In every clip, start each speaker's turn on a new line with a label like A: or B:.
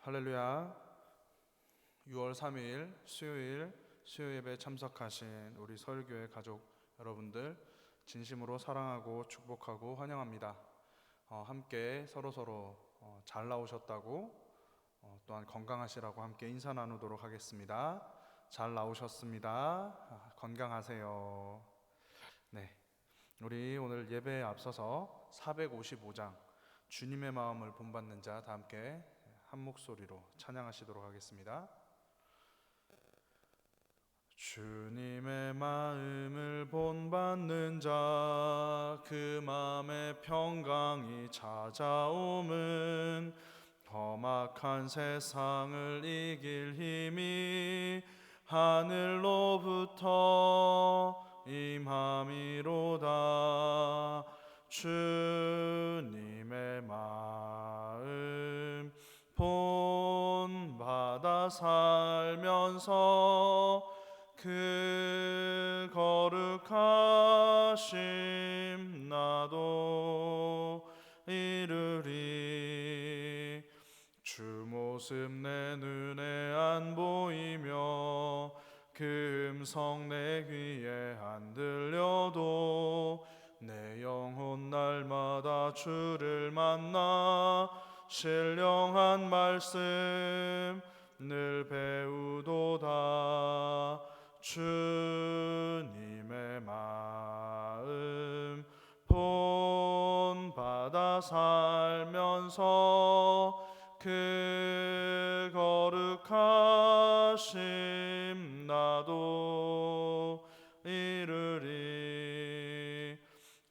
A: 할렐루야. 6월 3일 수요일 수요예배 참석하신 우리 서울교회 가족 여러분들 진심으로 사랑하고 축복하고 환영합니다. 함께 서로 잘 나오셨다고 또한 건강하시라고 함께 인사 나누도록 하겠습니다. 잘 나오셨습니다. 건강하세요. 네, 우리 오늘 예배에 앞서서 455장 주님의 마음을 본받는 자 다 함께 한 목소리로 찬양하시도록 하겠습니다. 주님의 마음을 본받는 자 그 마음의 평강이 찾아옴은 험악한 세상을 이길 힘이 하늘로부터 임함이로다. 주님의 마음 본받아 살면서 그 거룩하심 나도 이루리. 주 모습 내 눈에 안 보이며 그 음성 내 귀에 안 들려도 내 영혼 날마다 주를 만나 신령한 말씀 늘 배우도다. 주님의 마음 본받아 살면서 그 거룩하심 나도 이루리.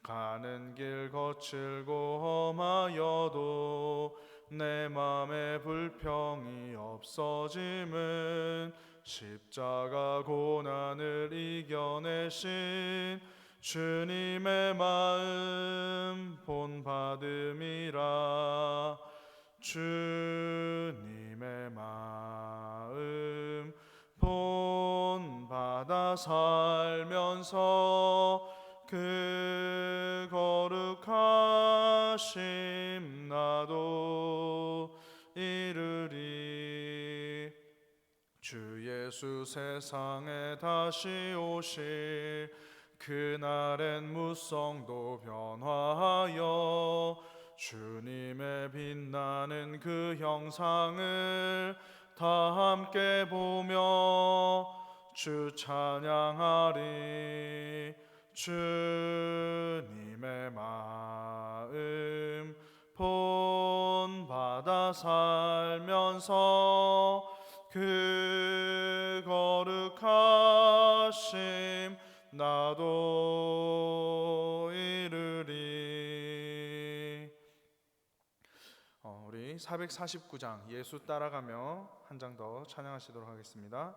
A: 가는 길 거칠고 험하여도 내 맘에 불평이 없어짐은 십자가 고난을 이겨내신 주님의 마음 본받음이라. 주님의 마음 본받아 살면서 그 거룩하심 나도 이루리. 주 예수 세상에 다시 오실 그날엔 무성도 변화하여 주님의 빛나는 그 형상을 다 함께 보며 주 찬양하리. 주님의 마음 본받아 살면서 그 거룩하심 나도 이루리. 우리 449장 예수 따라가며 한 장 더 찬양하시도록 하겠습니다.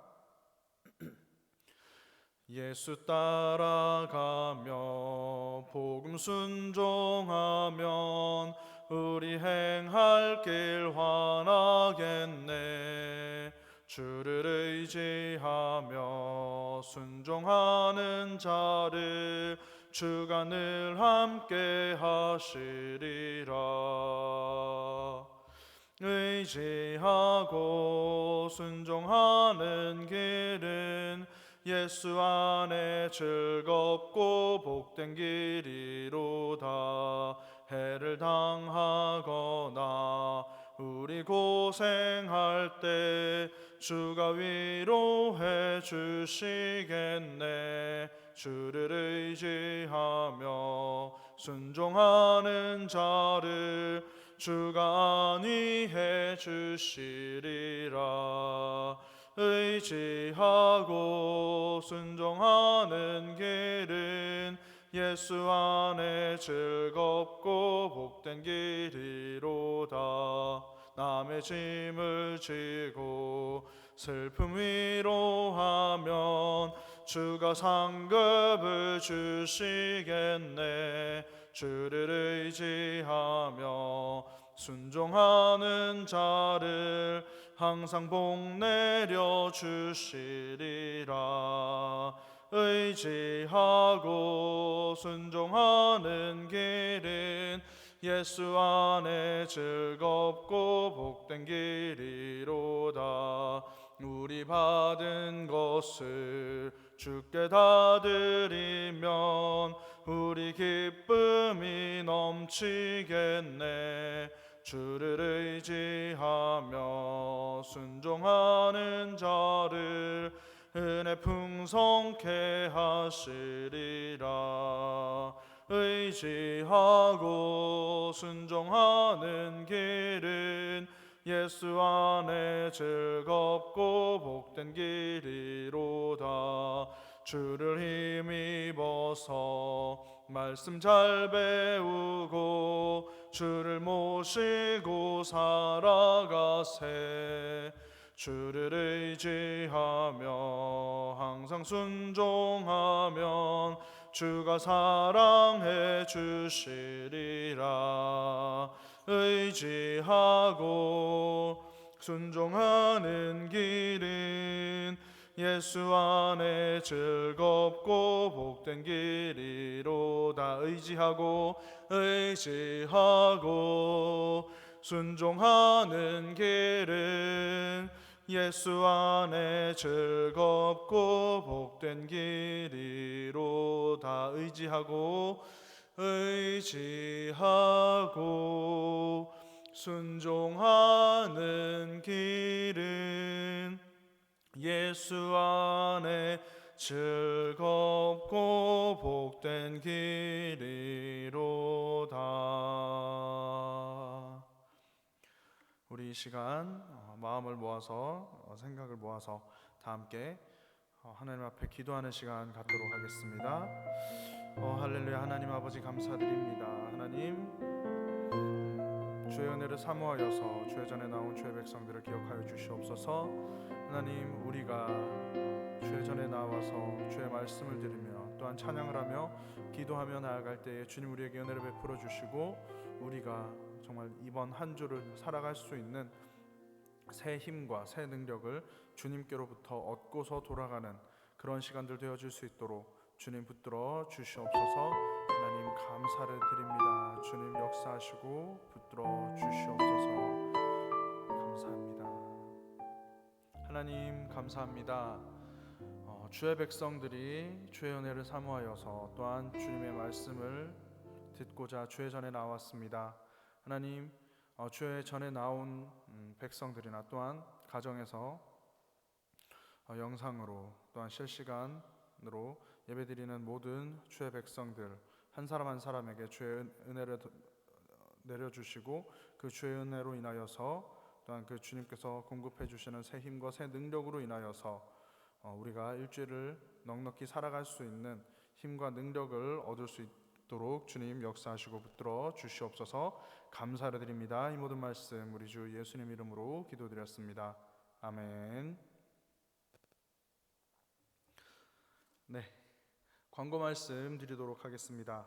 A: 예수 따라가며 복음 순종하면 우리 행할 길 환하겠네. 주를 의지하며 순종하는 자를 주가 늘 함께 하시리라. 의지하고 순종하는 길은 예수 안에 즐겁고 복된 길이로다. 해를 당하거나 우리 고생할 때 주가 위로해 주시겠네. 주를 의지하며 순종하는 자를 주가 안위해 주시리라. 의지하고 순종하는 길은 예수 안에 즐겁고 복된 길이로다. 남의 짐을 지고 슬픔 위로하면 주가 상급을 주시겠네. 주를 의지하며 순종하는 자를 항상 복 내려 주시리라. 의지하고 순종하는 길은 예수 안에 즐겁고 복된 길이로다. 우리 받은 것을 주께 다 드리면 우리 기쁨이 넘치겠네. 주를 의지하며 순종하는 자를 은혜 풍성케 하시리라. 의지하고 순종하는 길은 예수 안에 즐겁고 복된 길이로다. 주를 힘입어서 말씀 잘 배우고 주를 모시고 살아가세. 주를 의지하며 항상 순종하면 주가 사랑해 주시리라. 의지하고 순종하는 길은 예수 안에 즐겁고 복된 길이로다. 의지하고 순종하는 길은 예수 안에 즐겁고 복된 길이로다. 의지하고 순종하는 길은 예수 안에 즐겁고 복된 길이로다. 우리 이 시간 마음을 모아서 생각을 모아서 다 함께 하나님 앞에 기도하는 시간 갖도록 하겠습니다. 할렐루야. 하나님 아버지 감사드립니다. 하나님, 주의 은혜를 사모하여서 주의 전에 나온 주의 백성들을 기억하여 주시옵소서. 하나님, 우리가 주의 전에 나와서 주의 말씀을 들으며 또한 찬양을 하며 기도하며 나아갈 때에 주님 우리에게 은혜를 베풀어 주시고 우리가 정말 이번 한 주를 살아갈 수 있는 새 힘과 새 능력을 주님께로부터 얻고서 돌아가는 그런 시간들 되어줄 수 있도록 주님 붙들어 주시옵소서. 하나님 감사를 드립니다. 주님 역사하시고 붙들어 주시옵소서. 감사합니다. 하나님 감사합니다. 주의 백성들이 주의 은혜를 사모하여서 또한 주님의 말씀을 듣고자 주의 전에 나왔습니다. 하나님, 주의 전에 나온 백성들이나 또한 가정에서 영상으로 또한 실시간으로 예배드리는 모든 주의 백성들 한 사람 한 사람에게 주의 은혜를 내려주시고 그 주의 은혜로 인하여서 또한 그 주님께서 공급해 주시는 새 힘과 새 능력으로 인하여서 우리가 일주일을 넉넉히 살아갈 수 있는 힘과 능력을 얻을 수 있도록 주님 역사하시고 붙들어 주시옵소서. 감사를 드립니다. 이 모든 말씀 우리 주 예수님 이름으로 기도드렸습니다. 아멘. 네, 광고 말씀 드리도록 하겠습니다.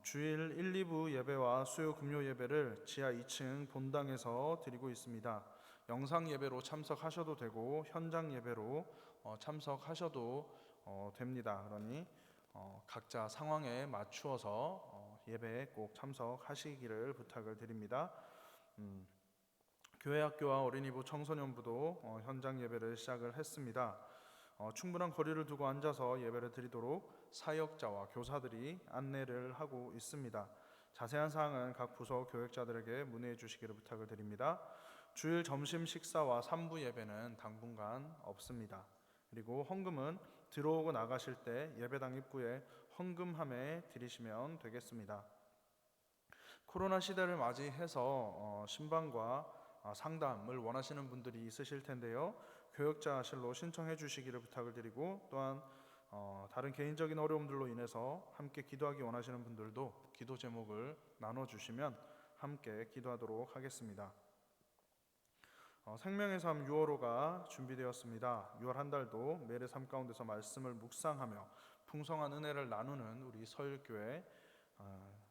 A: 주일 1, 2부 예배와 수요 금요 예배를 지하 2층 본당에서 드리고 있습니다. 영상 예배로 참석하셔도 되고 현장 예배로 참석하셔도 됩니다. 그러니 각자 상황에 맞추어서 예배에 꼭 참석하시기를 부탁을 드립니다. 교회학교와 어린이부 청소년부도 현장 예배를 시작을 했습니다. 충분한 거리를 두고 앉아서 예배를 드리도록 사역자와 교사들이 안내를 하고 있습니다. 자세한 사항은 각 부서 교역자들에게 문의해 주시기를 부탁을 드립니다. 주일 점심 식사와 3부 예배는 당분간 없습니다. 그리고 헌금은 들어오고 나가실 때 예배당 입구에 헌금함에 드리시면 되겠습니다. 코로나 시대를 맞이해서 신방과 상담을 원하시는 분들이 있으실 텐데요. 교역자실로 신청해 주시기를 부탁을 드리고 또한 다른 개인적인 어려움들로 인해서 함께 기도하기 원하시는 분들도 기도 제목을 나눠주시면 함께 기도하도록 하겠습니다. 생명의 삶 6월호가 준비되었습니다. 6월 한 달도 매일의 삶 가운데서 말씀을 묵상하며 풍성한 은혜를 나누는 우리 서일교회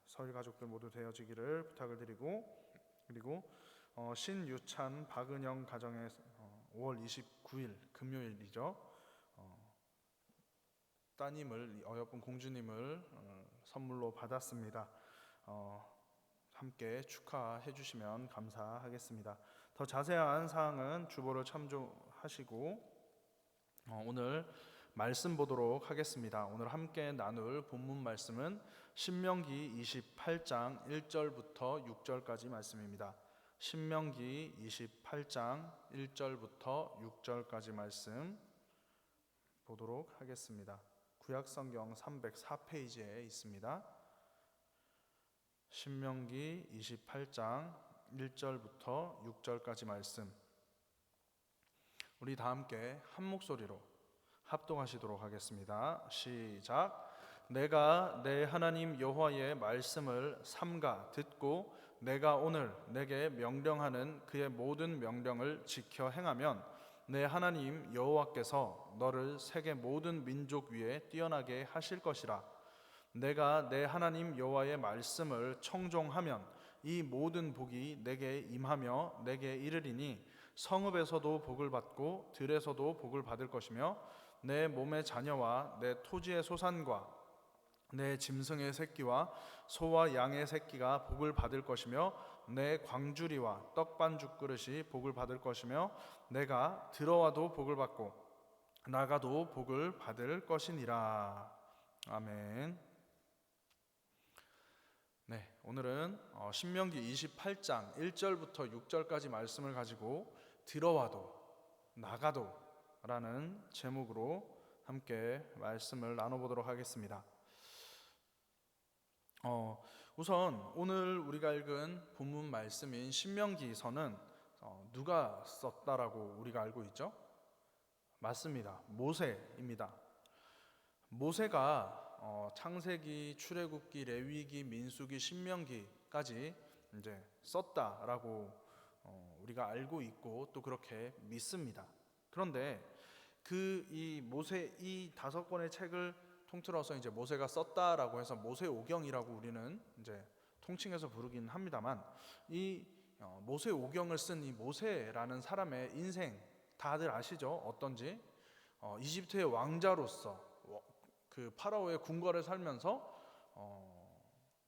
A: 서일 가족들 모두 되어지기를 부탁을 드리고 그리고 신유찬 박은영 가정의 5월 29일 금요일이죠. 따님을 어여쁜 공주님을 선물로 받았습니다. 함께 축하해 주시면 감사하겠습니다. 더 자세한 사항은 주보를 참조하시고 오늘 말씀 보도록 하겠습니다. 오늘 함께 나눌 본문 말씀은 신명기 28장 1절부터 6절까지 말씀입니다. 신명기 28장 1절부터 6절까지 말씀 보도록 하겠습니다. 구약성경 304페이지에 있습니다. 신명기 28장 1절부터 6절까지 말씀, 우리 다 함께 한 목소리로 합동하시도록 하겠습니다. 시작. 내가 내 하나님 여호와의 말씀을 삼가 듣고 내가 오늘 내게 명령하는 그의 모든 명령을 지켜 행하면 내 하나님 여호와께서 너를 세계 모든 민족 위에 뛰어나게 하실 것이라. 내가 내 하나님 여호와의 말씀을 청종하면 이 모든 복이 내게 임하며 내게 이르리니 성읍에서도 복을 받고 들에서도 복을 받을 것이며 내 몸의 자녀와 내 토지의 소산과 내 짐승의 새끼와 소와 양의 새끼가 복을 받을 것이며 내 광주리와 떡반죽 그릇이 복을 받을 것이며 내가 들어와도 복을 받고 나가도 복을 받을 것이니라. 아멘. 네, 오늘은 신명기 28장 1절부터 6절까지 말씀을 가지고 들어와도 나가도 라는 제목으로 함께 말씀을 나눠보도록 하겠습니다. 우선 오늘 우리가 읽은 본문 말씀인 신명기서는 누가 썼다라고 우리가 알고 있죠? 맞습니다. 모세입니다. 모세가 창세기, 출애굽기, 레위기, 민수기, 신명기까지 이제 썼다라고 우리가 알고 있고 또 그렇게 믿습니다. 그런데 이 모세 이 5권의 책을 통틀어서 이제 모세가 썼다라고 해서 모세오경이라고 우리는 이제 통칭해서 부르긴 합니다만, 이 모세오경을 쓴 이 모세라는 사람의 인생 다들 아시죠? 어떤지? 이집트의 왕자로서 그 파라오의 궁궐에 살면서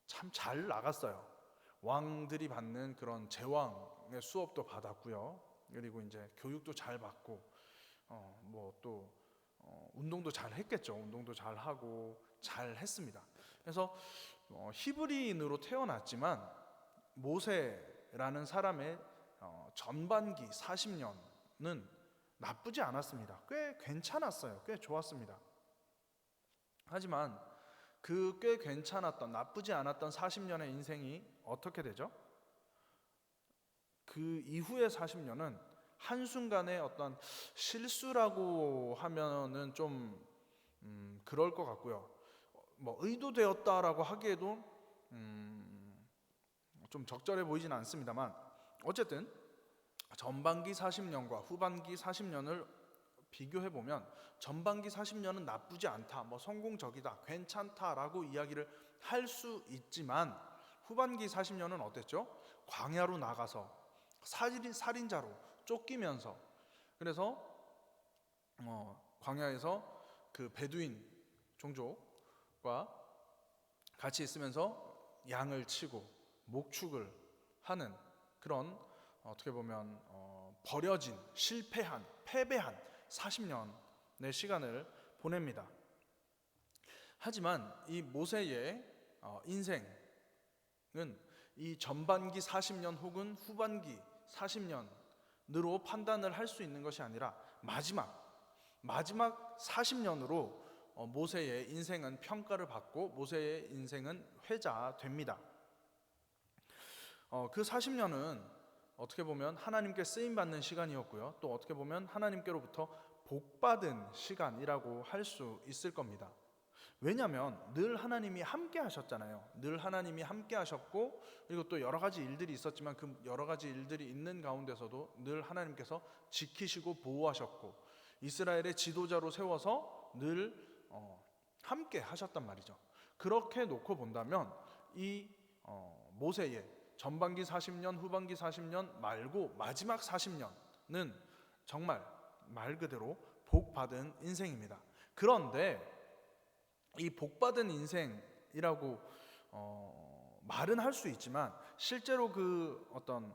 A: 참 잘 나갔어요. 왕들이 받는 그런 제왕의 수업도 받았고요. 그리고 이제 교육도 잘 받고 또 운동도 잘 했겠죠. 운동도 잘 하고 잘 했습니다. 그래서 히브리인으로 태어났지만 모세라는 사람의 전반기 40년은 나쁘지 않았습니다. 꽤 괜찮았어요. 꽤 좋았습니다. 하지만 그 꽤 괜찮았던, 나쁘지 않았던 40년의 인생이 어떻게 되죠? 그 이후의 40년은 한순간의 어떤 실수라고 하면은 좀 그럴 것 같고요. 의도되었다라고 하기에도 좀 적절해 보이진 않습니다만, 어쨌든 전반기 40년과 후반기 40년을 비교해 보면 전반기 40년은 나쁘지 않다, 성공적이다, 괜찮다라고 이야기를 할 수 있지만 후반기 40년은 어땠죠? 광야로 나가서 살인자로 쫓기면서, 그래서 광야에서 그 베두인 종족과 같이 있으면서 양을 치고 목축을 하는 그런 어떻게 보면 버려진, 실패한, 패배한 40년의 시간을 보냅니다. 하지만 이 모세의 인생은 이 전반기 40년 혹은 후반기 40년으로 판단을 할 수 있는 것이 아니라 마지막 40년으로 모세의 인생은 평가를 받고 모세의 인생은 회자됩니다. 그 40년은 어떻게 보면 하나님께 쓰임받는 시간이었고요, 또 어떻게 보면 하나님께로부터 복받은 시간이라고 할 수 있을 겁니다. 왜냐하면 늘 하나님이 함께 하셨잖아요. 늘 하나님이 함께 하셨고, 그리고 또 여러 가지 일들이 있었지만 그 여러 가지 일들이 있는 가운데서도 늘 하나님께서 지키시고 보호하셨고 이스라엘의 지도자로 세워서 늘 함께 하셨단 말이죠. 그렇게 놓고 본다면 이 모세의 전반기 40년, 후반기 40년 말고 마지막 40년은 정말 말 그대로 복받은 인생입니다. 그런데 이 복받은 인생이라고 말은 할 수 있지만 실제로 그 어떤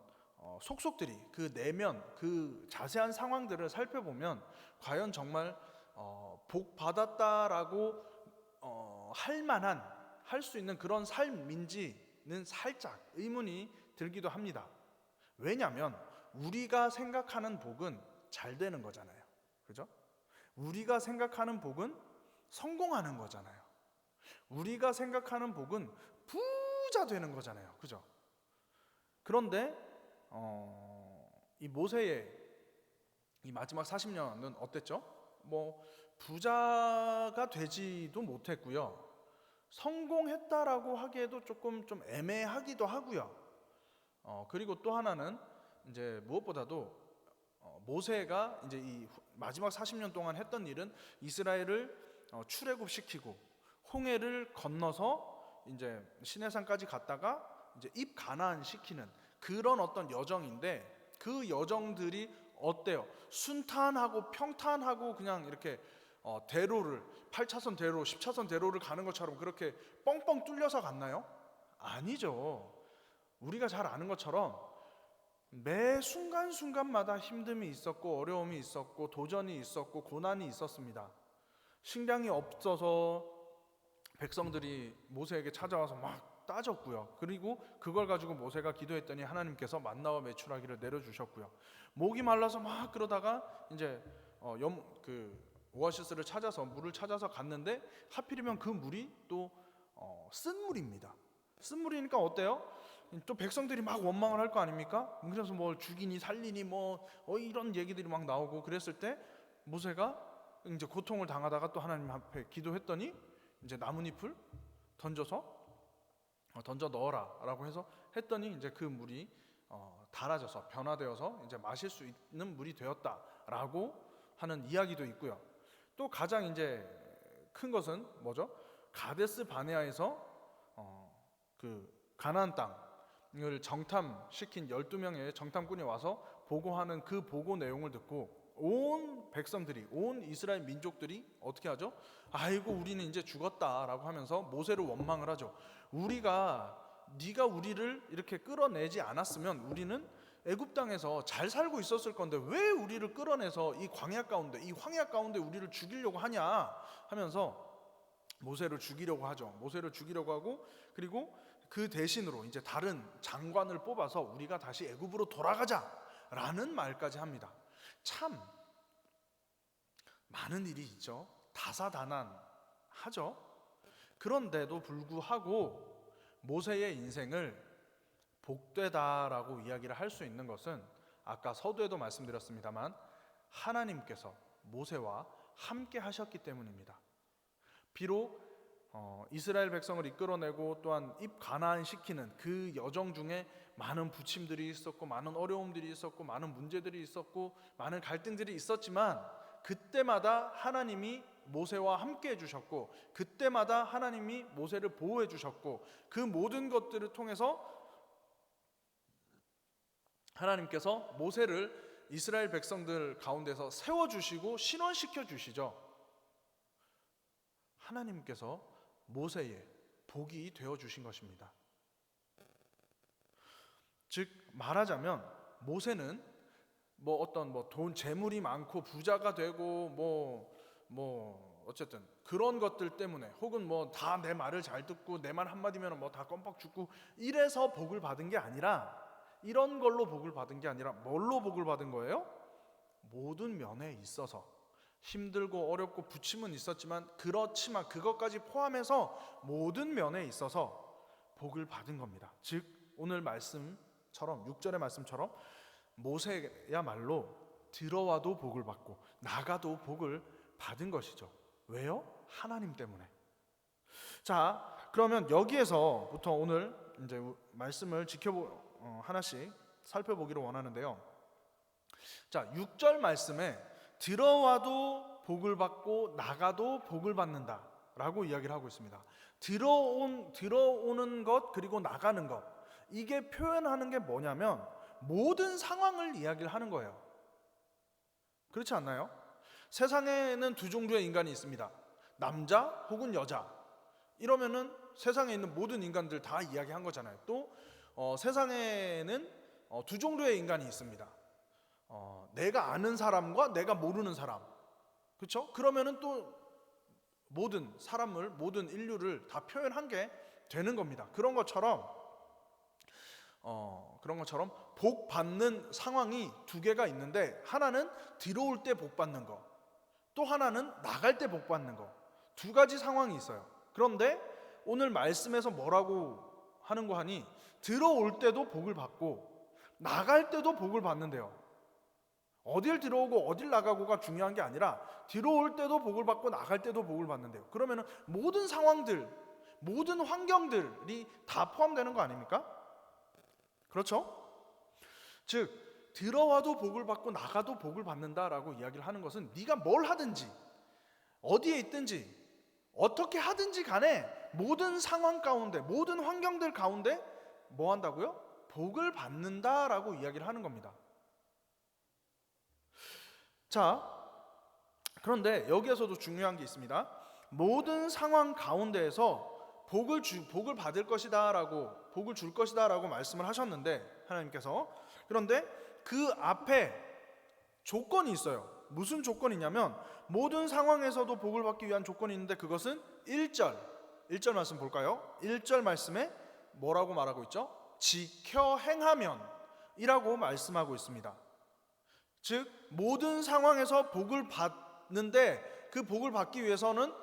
A: 속속들이 그 내면 그 자세한 상황들을 살펴보면 과연 정말 복 받았다라고 할 수 있는 그런 삶인지는 살짝 의문이 들기도 합니다. 왜냐하면 우리가 생각하는 복은 잘 되는 거잖아요. 그죠? 우리가 생각하는 복은 성공하는 거잖아요. 우리가 생각하는 복은 부자 되는 거잖아요. 그죠? 그런데 이 모세의 이 마지막 40년은 어땠죠? 뭐 부자가 되지도 못했고요. 성공했다라고 하기에도 조금 좀 애매하기도 하고요. 그리고 또 하나는 이제 무엇보다도 모세가 이제 이 마지막 40년 동안 했던 일은 이스라엘을 출애굽시키고 홍해를 건너서 이제 시내산까지 갔다가 이제 입가나안 시키는 그런 어떤 여정인데, 그 여정들이 어때요? 순탄하고 평탄하고 그냥 이렇게 대로를 8차선 대로, 10차선 대로를 가는 것처럼 그렇게 뻥뻥 뚫려서 갔나요? 아니죠. 우리가 잘 아는 것처럼 매 순간순간마다 힘듦이 있었고 어려움이 있었고 도전이 있었고 고난이 있었습니다. 식량이 없어서 백성들이 모세에게 찾아와서 막 따졌고요. 그리고 그걸 가지고 모세가 기도했더니 하나님께서 만나와 메추라기를 내려주셨고요. 목이 말라서 막 그러다가 이제 오아시스를 찾아서 물을 찾아서 갔는데 하필이면 그 물이 또 쓴 물입니다. 쓴 물이니까 어때요? 또 백성들이 막 원망을 할 거 아닙니까? 그래서 뭘 죽이니 살리니 이런 얘기들이 막 나오고 그랬을 때 모세가 이제 고통을 당하다가 또 하나님 앞에 기도했더니 이제 나뭇잎을 던져 넣어라라고 해서 했더니 이제 그 물이 달아져서 변화되어서 이제 마실 수 있는 물이 되었다라고 하는 이야기도 있고요. 또 가장 이제 큰 것은 뭐죠? 가데스 바네아에서 그 가나안 땅을 정탐시킨 12명의 정탐꾼이 와서 보고하는 그 보고 내용을 듣고 온 백성들이, 온 이스라엘 민족들이 어떻게 하죠? 아이고 우리는 이제 죽었다라고 하면서 모세를 원망을 하죠. 네가 우리를 이렇게 끌어내지 않았으면 우리는 애굽 땅에서 잘 살고 있었을 건데 왜 우리를 끌어내서 이 황야 가운데 우리를 죽이려고 하냐 하면서 모세를 죽이려고 하죠. 모세를 죽이려고 하고, 그리고 그 대신으로 이제 다른 장관을 뽑아서 우리가 다시 애굽으로 돌아가자라는 말까지 합니다. 참 많은 일이 있죠. 다사다난하죠. 그런데도 불구하고 모세의 인생을 복되다라고 이야기를 할 수 있는 것은 아까 서두에도 말씀드렸습니다만 하나님께서 모세와 함께 하셨기 때문입니다. 비록 이스라엘 백성을 이끌어내고 또한 입가나안 시키는 그 여정 중에 많은 부침들이 있었고 많은 어려움들이 있었고 많은 문제들이 있었고 많은 갈등들이 있었지만 그때마다 하나님이 모세와 함께 해주셨고 그때마다 하나님이 모세를 보호해 주셨고 그 모든 것들을 통해서 하나님께서 모세를 이스라엘 백성들 가운데서 세워주시고 신원시켜 주시죠. 하나님께서 모세의 복이 되어 주신 것입니다. 즉 말하자면 모세는 돈 재물이 많고 부자가 되고 어쨌든 그런 것들 때문에 혹은 다 내 말을 잘 듣고 내 말 한마디면 다 껌뻑 죽고 이래서 복을 받은 게 아니라, 이런 걸로 복을 받은 게 아니라 뭘로 복을 받은 거예요? 모든 면에 있어서 힘들고 어렵고 부침은 있었지만 그렇지만 그것까지 포함해서 모든 면에 있어서 복을 받은 겁니다. 즉 오늘 말씀처럼 6절의 말씀처럼 모세야말로 들어와도 복을 받고 나가도 복을 받은 것이죠. 왜요? 하나님 때문에. 자, 그러면 여기에서부터 오늘 이제 말씀을 하나씩 살펴보기를 원하는데요. 자, 6절 말씀에 들어와도 복을 받고 나가도 복을 받는다라고 이야기를 하고 있습니다. 들어오는 것 그리고 나가는 것, 이게 표현하는 게 뭐냐면 모든 상황을 이야기를 하는 거예요. 그렇지 않나요? 세상에는 두 종류의 인간이 있습니다. 남자 혹은 여자. 이러면은 세상에 있는 모든 인간들 다 이야기한 거잖아요. 또 세상에는 두 종류의 인간이 있습니다. 내가 아는 사람과 내가 모르는 사람. 그렇죠? 그러면은 또 모든 사람을, 모든 인류를 다 표현한 게 되는 겁니다. 그런 것처럼 복 받는 상황이 두 개가 있는데, 하나는 들어올 때 복 받는 거, 또 하나는 나갈 때 복 받는 거. 두 가지 상황이 있어요. 그런데 오늘 말씀에서 뭐라고 하는 거 하니, 들어올 때도 복을 받고 나갈 때도 복을 받는데요. 어딜 들어오고 어딜 나가고가 중요한 게 아니라 들어올 때도 복을 받고 나갈 때도 복을 받는데요. 그러면 모든 상황들, 모든 환경들이 다 포함되는 거 아닙니까? 그렇죠? 즉 들어와도 복을 받고 나가도 복을 받는다라고 이야기를 하는 것은, 네가 뭘 하든지 어디에 있든지 어떻게 하든지 간에 모든 상황 가운데, 모든 환경들 가운데 뭐 한다고요? 복을 받는다라고 이야기를 하는 겁니다. 자, 그런데 여기에서도 중요한 게 있습니다. 모든 상황 가운데에서 복을 받을 것이다라고, 복을 줄 것이다라고 말씀을 하셨는데, 하나님께서, 그런데 그 앞에 조건이 있어요. 무슨 조건이냐면, 모든 상황에서도 복을 받기 위한 조건이 있는데, 그것은 1절 말씀 볼까요? 1절 말씀에 뭐라고 말하고 있죠? 지켜 행하면 이라고 말씀하고 있습니다. 즉 모든 상황에서 복을 받는데, 그 복을 받기 위해서는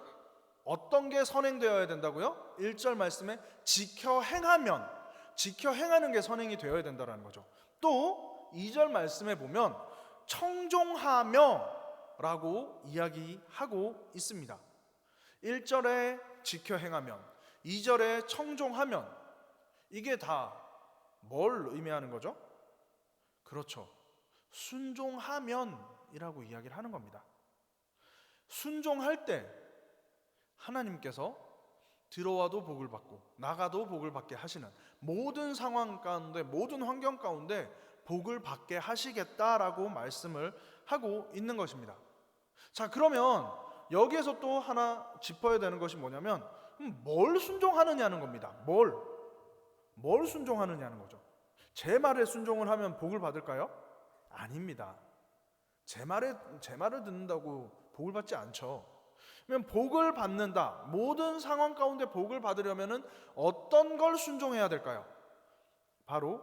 A: 어떤 게 선행되어야 된다고요? 1절 말씀에 지켜 행하면, 지켜 행하는 게 선행이 되어야 된다는 거죠. 또 2절 말씀에 보면 청종하며 라고 이야기하고 있습니다. 1절에 지켜 행하면, 2절에 청종하면, 이게 다 뭘 의미하는 거죠? 그렇죠, 순종하면이라고 이야기를 하는 겁니다. 순종할 때 하나님께서 들어와도 복을 받고 나가도 복을 받게 하시는, 모든 상황 가운데, 모든 환경 가운데 복을 받게 하시겠다라고 말씀을 하고 있는 것입니다. 자, 그러면 여기에서 또 하나 짚어야 되는 것이 뭐냐면, 뭘 순종하느냐는 겁니다. 뭘 순종하느냐는 거죠. 제 말에 순종을 하면 복을 받을까요? 아닙니다. 제 말을 듣는다고 복을 받지 않죠. 그러면 복을 받는다, 모든 상황 가운데 복을 받으려면 어떤 걸 순종해야 될까요? 바로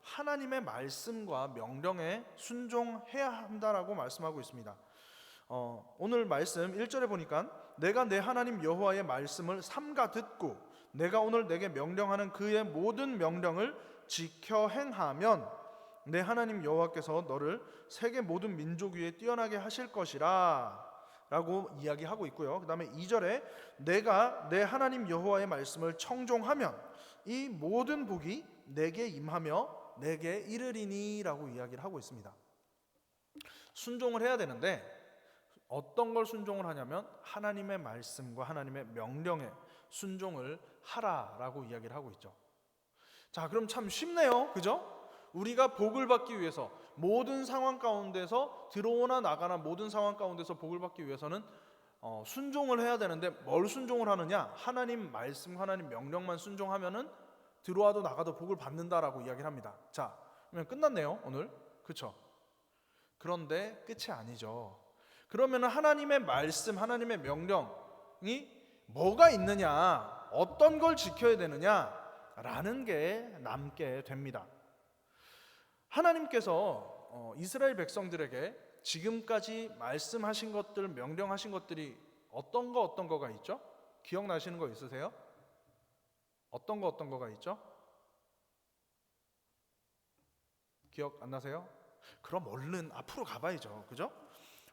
A: 하나님의 말씀과 명령에 순종해야 한다라고 말씀하고 있습니다. 오늘 말씀 1절에 보니까, 내가 내 하나님 여호와의 말씀을 삼가 듣고 내가 오늘 내게 명령하는 그의 모든 명령을 지켜 행하면 내 하나님 여호와께서 너를 세계 모든 민족 위에 뛰어나게 하실 것이라 라고 이야기하고 있고요. 그 다음에 2절에 내가 내 하나님 여호와의 말씀을 청종하면 이 모든 복이 내게 임하며 내게 이르리니 라고 이야기를 하고 있습니다. 순종을 해야 되는데 어떤 걸 순종을 하냐면 하나님의 말씀과 하나님의 명령에 순종을 하라라고 이야기를 하고 있죠. 자, 그럼 참 쉽네요, 그죠? 우리가 복을 받기 위해서, 모든 상황 가운데서 들어오나 나가나 모든 상황 가운데서 복을 받기 위해서는 순종을 해야 되는데, 뭘 순종을 하느냐? 하나님 말씀, 하나님 명령만 순종하면은 들어와도 나가도 복을 받는다라고 이야기를 합니다. 자, 그러면 끝났네요, 오늘. 그렇죠? 그런데 끝이 아니죠. 그러면 하나님의 말씀, 하나님의 명령이 뭐가 있느냐, 어떤 걸 지켜야 되느냐라는 게 남게 됩니다. 하나님께서 이스라엘 백성들에게 지금까지 말씀하신 것들, 명령하신 것들이 어떤 거가 있죠? 기억나시는 거 있으세요? 어떤 거가 있죠? 기억 안 나세요? 그럼 얼른 앞으로 가봐야죠, 그죠?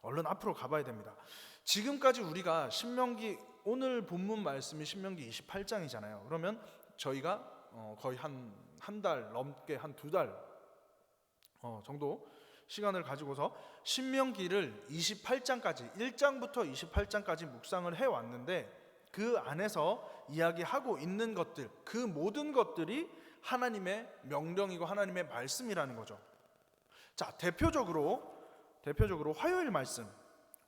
A: 얼른 앞으로 가봐야 됩니다. 지금까지 우리가 신명기, 오늘 본문 말씀이 신명기 28장이잖아요. 그러면 저희가 거의 한 달 넘게, 한 2달 정도 시간을 가지고서 신명기를 28장까지, 1장부터 28장까지 묵상을 해왔는데, 그 안에서 이야기하고 있는 것들, 그 모든 것들이 하나님의 명령이고 하나님의 말씀이라는 거죠. 자, 대표적으로 화요일 말씀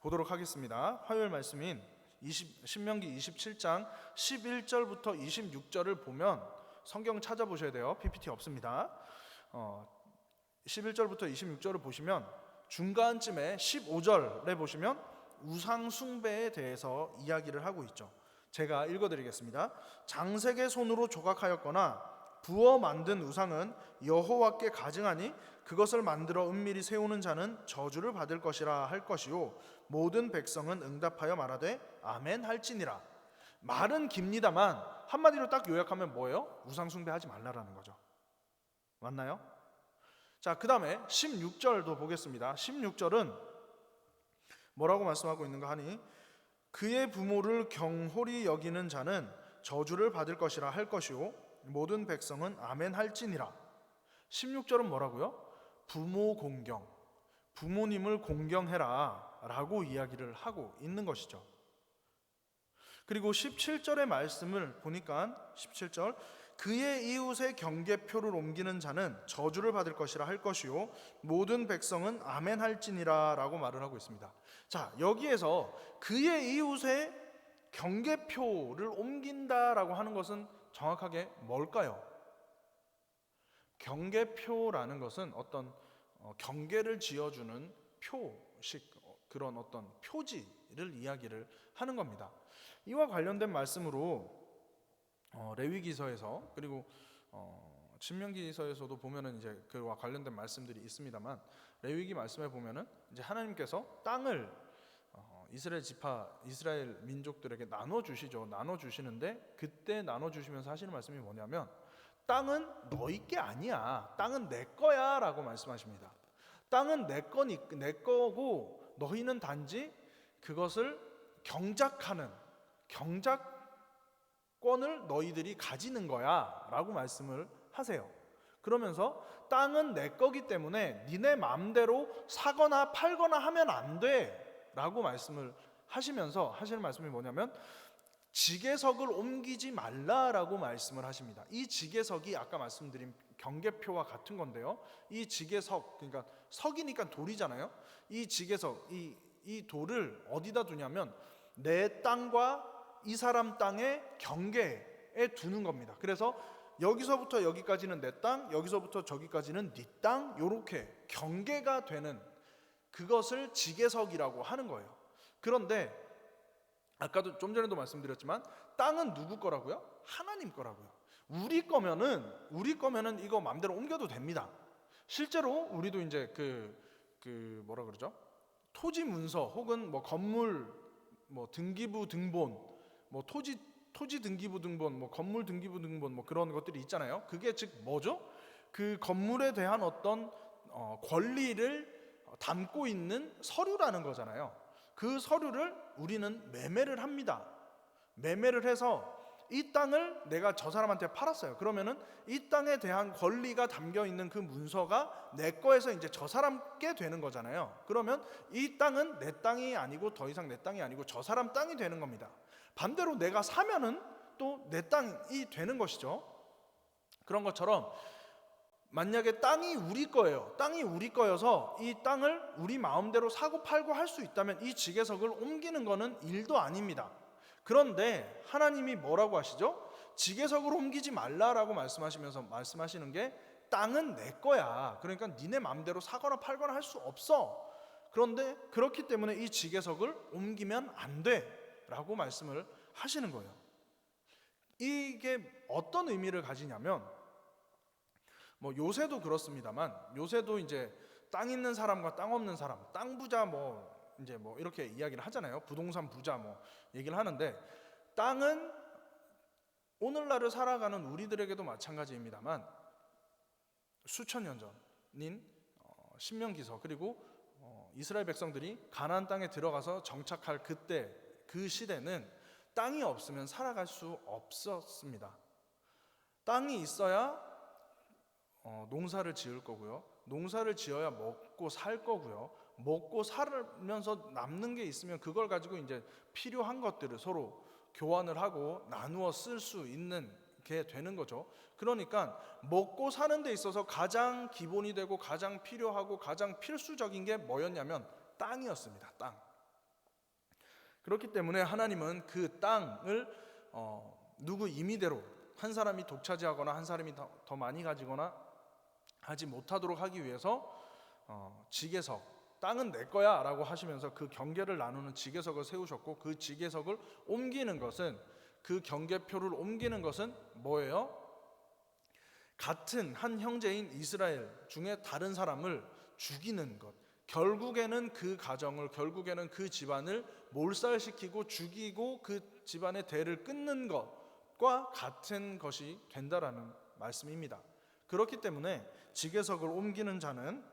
A: 보도록 하겠습니다. 화요일 말씀인 신명기 27장 11절부터 26절을 보면 성경 찾아보셔야 돼요. PPT 없습니다. 11절부터 26절을 보시면 중간쯤에 15절에 보시면 우상 숭배에 대해서 이야기를 하고 있죠. 제가 읽어드리겠습니다. 장색의 손으로 조각하였거나 부어 만든 우상은 여호와께 가증하니 그것을 만들어 은밀히 세우는 자는 저주를 받을 것이라 할 것이요 모든 백성은 응답하여 말하되 아멘 할지니라. 말은 깁니다만 한마디로 딱 요약하면 뭐예요? 우상 숭배하지 말라라는 거죠. 맞나요? 자, 그 다음에 16절도 보겠습니다. 16절은 뭐라고 말씀하고 있는가 하니 그의 부모를 경홀히 여기는 자는 저주를 받을 것이라 할 것이요 모든 백성은 아멘 할지니라. 16절은 뭐라고요? 부모 공경, 부모님을 공경해라 라고 이야기를 하고 있는 것이죠. 그리고 17절의 말씀을 보니까 17절 그의 이웃의 경계표를 옮기는 자는 저주를 받을 것이라 할 것이요 모든 백성은 아멘 할지니라 라고 말을 하고 있습니다. 자, 여기에서 그의 이웃의 경계표를 옮긴다라고 하는 것은 정확하게 뭘까요? 경계표라는 것은 어떤 경계를 지어주는 표식, 그런 어떤 표지를 이야기를 하는 겁니다. 이와 관련된 말씀으로 레위기서에서 그리고 신명기서에서도 보면은 이제 그와 관련된 말씀들이 있습니다만 레위기 말씀에 보면은 이제 하나님께서 땅을 이스라엘 민족들에게 나눠 주시죠. 나눠 주시는데 그때 나눠 주시면서 하시는 말씀이 뭐냐면 땅은 너희 게 아니야. 땅은 내 거야라고 말씀하십니다. 땅은 내 거고 너희는 단지 그것을 경작권을 너희들이 가지는 거야라고 말씀을 하세요. 그러면서 땅은 내 거기 때문에 니네 마음대로 사거나 팔거나 하면 안 돼라고 말씀을 하시면서 하시는 말씀이 뭐냐면 지계석을 옮기지 말라라고 말씀을 하십니다. 이 지계석이 아까 말씀드린 경계표와 같은 건데요. 이 지계석, 그러니까 석이니까 돌이잖아요. 이 지계석, 이 돌을 어디다 두냐면 내 땅과 이 사람 땅의 경계에 두는 겁니다. 그래서 여기서부터 여기까지는 내 땅, 여기서부터 저기까지는 네 땅, 이렇게 경계가 되는 그것을 지계석이라고 하는 거예요. 그런데 아까도 좀 전에도 말씀드렸지만 땅은 누구 거라고요? 하나님 거라고요. 우리 거면은 이거 마음대로 옮겨도 됩니다. 실제로 우리도 이제 그 뭐라 그러죠? 토지 문서 혹은 뭐 건물 뭐 등기부 등본 뭐 토지 등기부 등본 뭐 건물 등기부 등본 뭐 그런 것들이 있잖아요. 그게 즉 뭐죠? 그 건물에 대한 어떤 권리를 담고 있는 서류라는 거잖아요. 그 서류를 우리는 매매를 합니다. 매매를 해서 이 땅을 내가 저 사람한테 팔았어요. 그러면은 이 땅에 대한 권리가 담겨 있는 그 문서가 내 거에서 이제 저 사람께 되는 거잖아요. 그러면 이 땅은 내 땅이 아니고 더 이상 내 땅이 아니고 저 사람 땅이 되는 겁니다. 반대로 내가 사면은 또 내 땅이 되는 것이죠. 그런 것처럼 만약에 땅이 우리 거예요. 땅이 우리 거여서 이 땅을 우리 마음대로 사고 팔고 할 수 있다면 이 지계석을 옮기는 것은 일도 아닙니다. 그런데 하나님이 뭐라고 하시죠? 지계석을 옮기지 말라라고 말씀하시면서 말씀하시는 게 땅은 내 거야. 그러니까 니네 마음대로 사거나 팔거나 할 수 없어. 그런데 그렇기 때문에 이 지계석을 옮기면 안 돼라고 말씀을 하시는 거예요. 이게 어떤 의미를 가지냐면 뭐 요새도 그렇습니다만 요새도 이제 땅 있는 사람과 땅 없는 사람, 땅 부자 뭐 이제 뭐 이렇게 이야기를 하잖아요. 부동산 부자 뭐 얘기를 하는데 땅은 오늘날을 살아가는 우리들에게도 마찬가지입니다만 수천 년 전인 신명기서 그리고 이스라엘 백성들이 가나안 땅에 들어가서 정착할 그때 그 시대는 땅이 없으면 살아갈 수 없었습니다. 땅이 있어야 농사를 지을 거고요. 농사를 지어야 먹고 살 거고요. 먹고 살면서 남는 게 있으면 그걸 가지고 이제 필요한 것들을 서로 교환을 하고 나누어 쓸 수 있는 게 되는 거죠. 그러니까 먹고 사는 데 있어서 가장 기본이 되고 가장 필요하고 가장 필수적인 게 뭐였냐면 땅이었습니다. 땅. 그렇기 때문에 하나님은 그 땅을 누구 임의대로 한 사람이 독차지하거나 한 사람이 더 많이 가지거나 하지 못하도록 하기 위해서 지게석, 땅은 내 거야 라고 하시면서 그 경계를 나누는 지게석을 세우셨고, 그 지게석을 옮기는 것은, 그 경계표를 옮기는 것은 뭐예요? 같은 한 형제인 이스라엘 중에 다른 사람을 죽이는 것, 결국에는 그 가정을, 결국에는 그 집안을 몰살시키고 죽이고 그 집안의 대를 끊는 것과 같은 것이 된다라는 말씀입니다. 그렇기 때문에 지게석을 옮기는 자는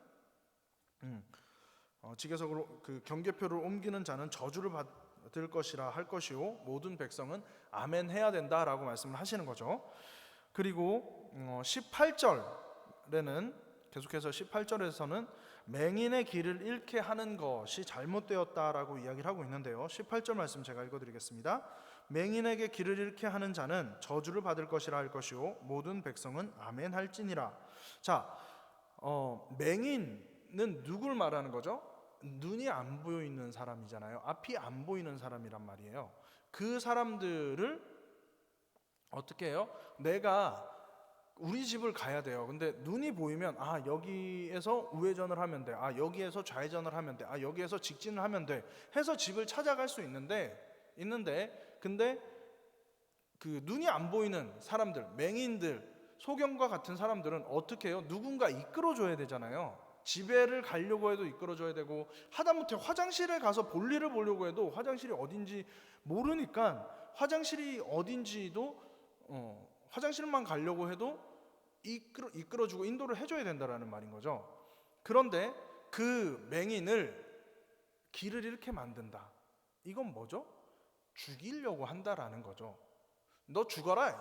A: 지게석을 그 경계표를 옮기는 자는 저주를 받을 것이라 할 것이요 모든 백성은 아멘 해야 된다라고 말씀을 하시는 거죠. 그리고 18절에는 계속해서 18절에서는 맹인의 길을 잃게 하는 것이 잘못되었다라고 이야기를 하고 있는데요. 18절 말씀 제가 읽어드리겠습니다. 맹인에게 길을 잃게 하는 자는 저주를 받을 것이라 할 것이요 모든 백성은 아멘 할지니라. 자, 맹인은 누굴 말하는 거죠? 눈이 안 보이는 사람이잖아요. 앞이 안 보이는 사람이란 말이에요. 그 사람들을 어떻게 해요? 내가 우리 집을 가야 돼요. 근데 눈이 보이면 여기에서 우회전을 하면 돼. 여기에서 좌회전을 하면 돼. 여기에서 직진을 하면 돼. 해서 집을 찾아갈 수 있는데 근데 그 눈이 안 보이는 사람들, 맹인들, 소경과 같은 사람들은 어떻게 해요? 누군가 이끌어줘야 되잖아요. 집에를 가려고 해도 이끌어줘야 되고, 하다못해 화장실에 가서 볼일을 보려고 해도 화장실이 어딘지 모르니까 화장실이 어딘지도 화장실만 가려고 해도 이끌어주고 인도를 해줘야 된다라는 말인 거죠. 그런데 그 맹인을 길을 잃게 만든다. 이건 뭐죠? 죽이려고 한다라는 거죠. 너 죽어라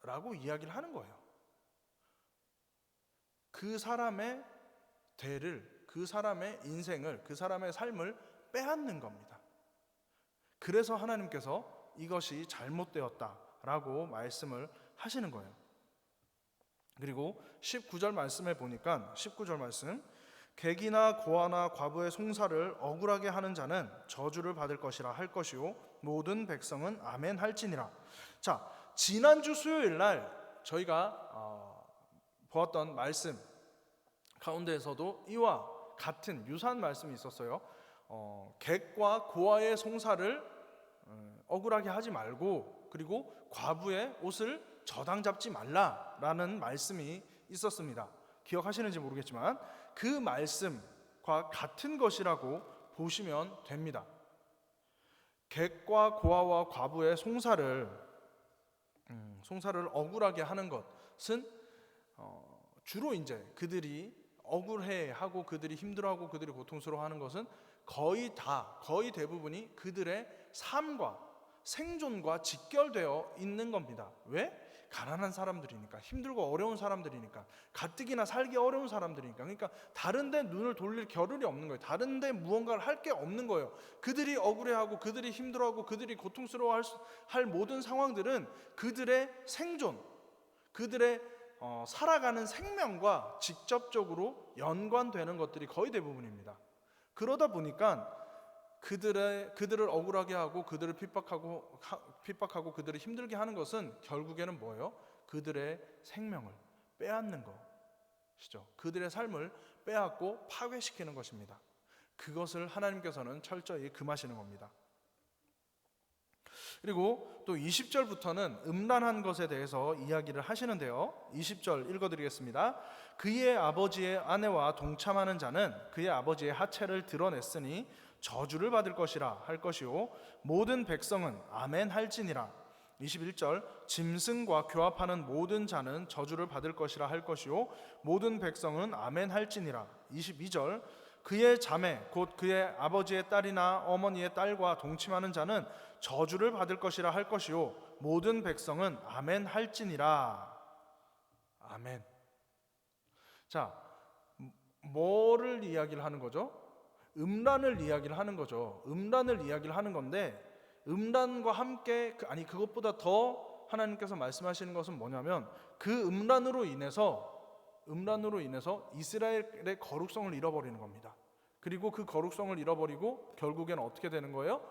A: 라고 이야기를 하는 거예요. 그 사람의 대를, 그 사람의 인생을, 그 사람의 삶을 빼앗는 겁니다. 그래서 하나님께서 이것이 잘못되었다라고 말씀을 하시는 거예요. 그리고 19절 말씀에 보니까 19절 말씀, 객이나 고아나 과부의 송사를 억울하게 하는 자는 저주를 받을 것이라 할 것이요 모든 백성은 아멘 할지니라. 자, 지난주 수요일 날 저희가 보았던 말씀 가운데에서도 이와 같은 유사한 말씀이 있었어요. 객과 고아의 송사를 억울하게 하지 말고, 그리고 과부의 옷을 저당 잡지 말라라는 말씀이 있었습니다. 기억하시는지 모르겠지만 그 말씀과 같은 것이라고 보시면 됩니다. 객과 고아와 과부의 송사를 억울하게 하는 것은 주로 이제 그들이 억울해하고 그들이 힘들어하고 그들이 고통스러워하는 것은 거의 대부분이 그들의 삶과 생존과 직결되어 있는 겁니다. 왜? 가난한 사람들이니까, 힘들고 어려운 사람들이니까, 가뜩이나 살기 어려운 사람들이니까. 그러니까 다른 데 눈을 돌릴 겨를이 없는 거예요. 다른 데 무언가를 할 게 없는 거예요. 그들이 억울해하고 그들이 힘들어하고 그들이 고통스러워할 모든 상황들은 그들의 생존, 그들의 살아가는 생명과 직접적으로 연관되는 것들이 거의 대부분입니다. 그러다 보니까 그들을 억울하게 하고 그들을 핍박하고 그들을 힘들게 하는 것은 결국에는 뭐예요? 그들의 생명을 빼앗는 것이죠. 그들의 삶을 빼앗고 파괴시키는 것입니다. 그것을 하나님께서는 철저히 금하시는 겁니다. 그리고 또 20절부터는 음란한 것에 대해서 이야기를 하시는데요. 20절 읽어드리겠습니다. 그의 아버지의 아내와 동참하는 자는 그의 아버지의 하체를 드러냈으니 저주를 받을 것이라 할 것이요 모든 백성은 아멘 할지니라. 21절 짐승과 교합하는 모든 자는 저주를 받을 것이라 할 것이요 모든 백성은 아멘 할지니라. 22절 그의 자매 곧 그의 아버지의 딸이나 어머니의 딸과 동침하는 자는 저주를 받을 것이라 할 것이요 모든 백성은 아멘 할지니라. 아멘. 자, 뭐를 이야기를 하는 거죠? 음란을 이야기를 하는 거죠. 음란을 이야기를 하는 건데, 음란과 함께 그것보다 더 하나님께서 말씀하시는 것은 뭐냐면 그 음란으로 인해서 이스라엘의 거룩성을 잃어버리는 겁니다. 그리고 그 거룩성을 잃어버리고 결국엔 어떻게 되는 거예요?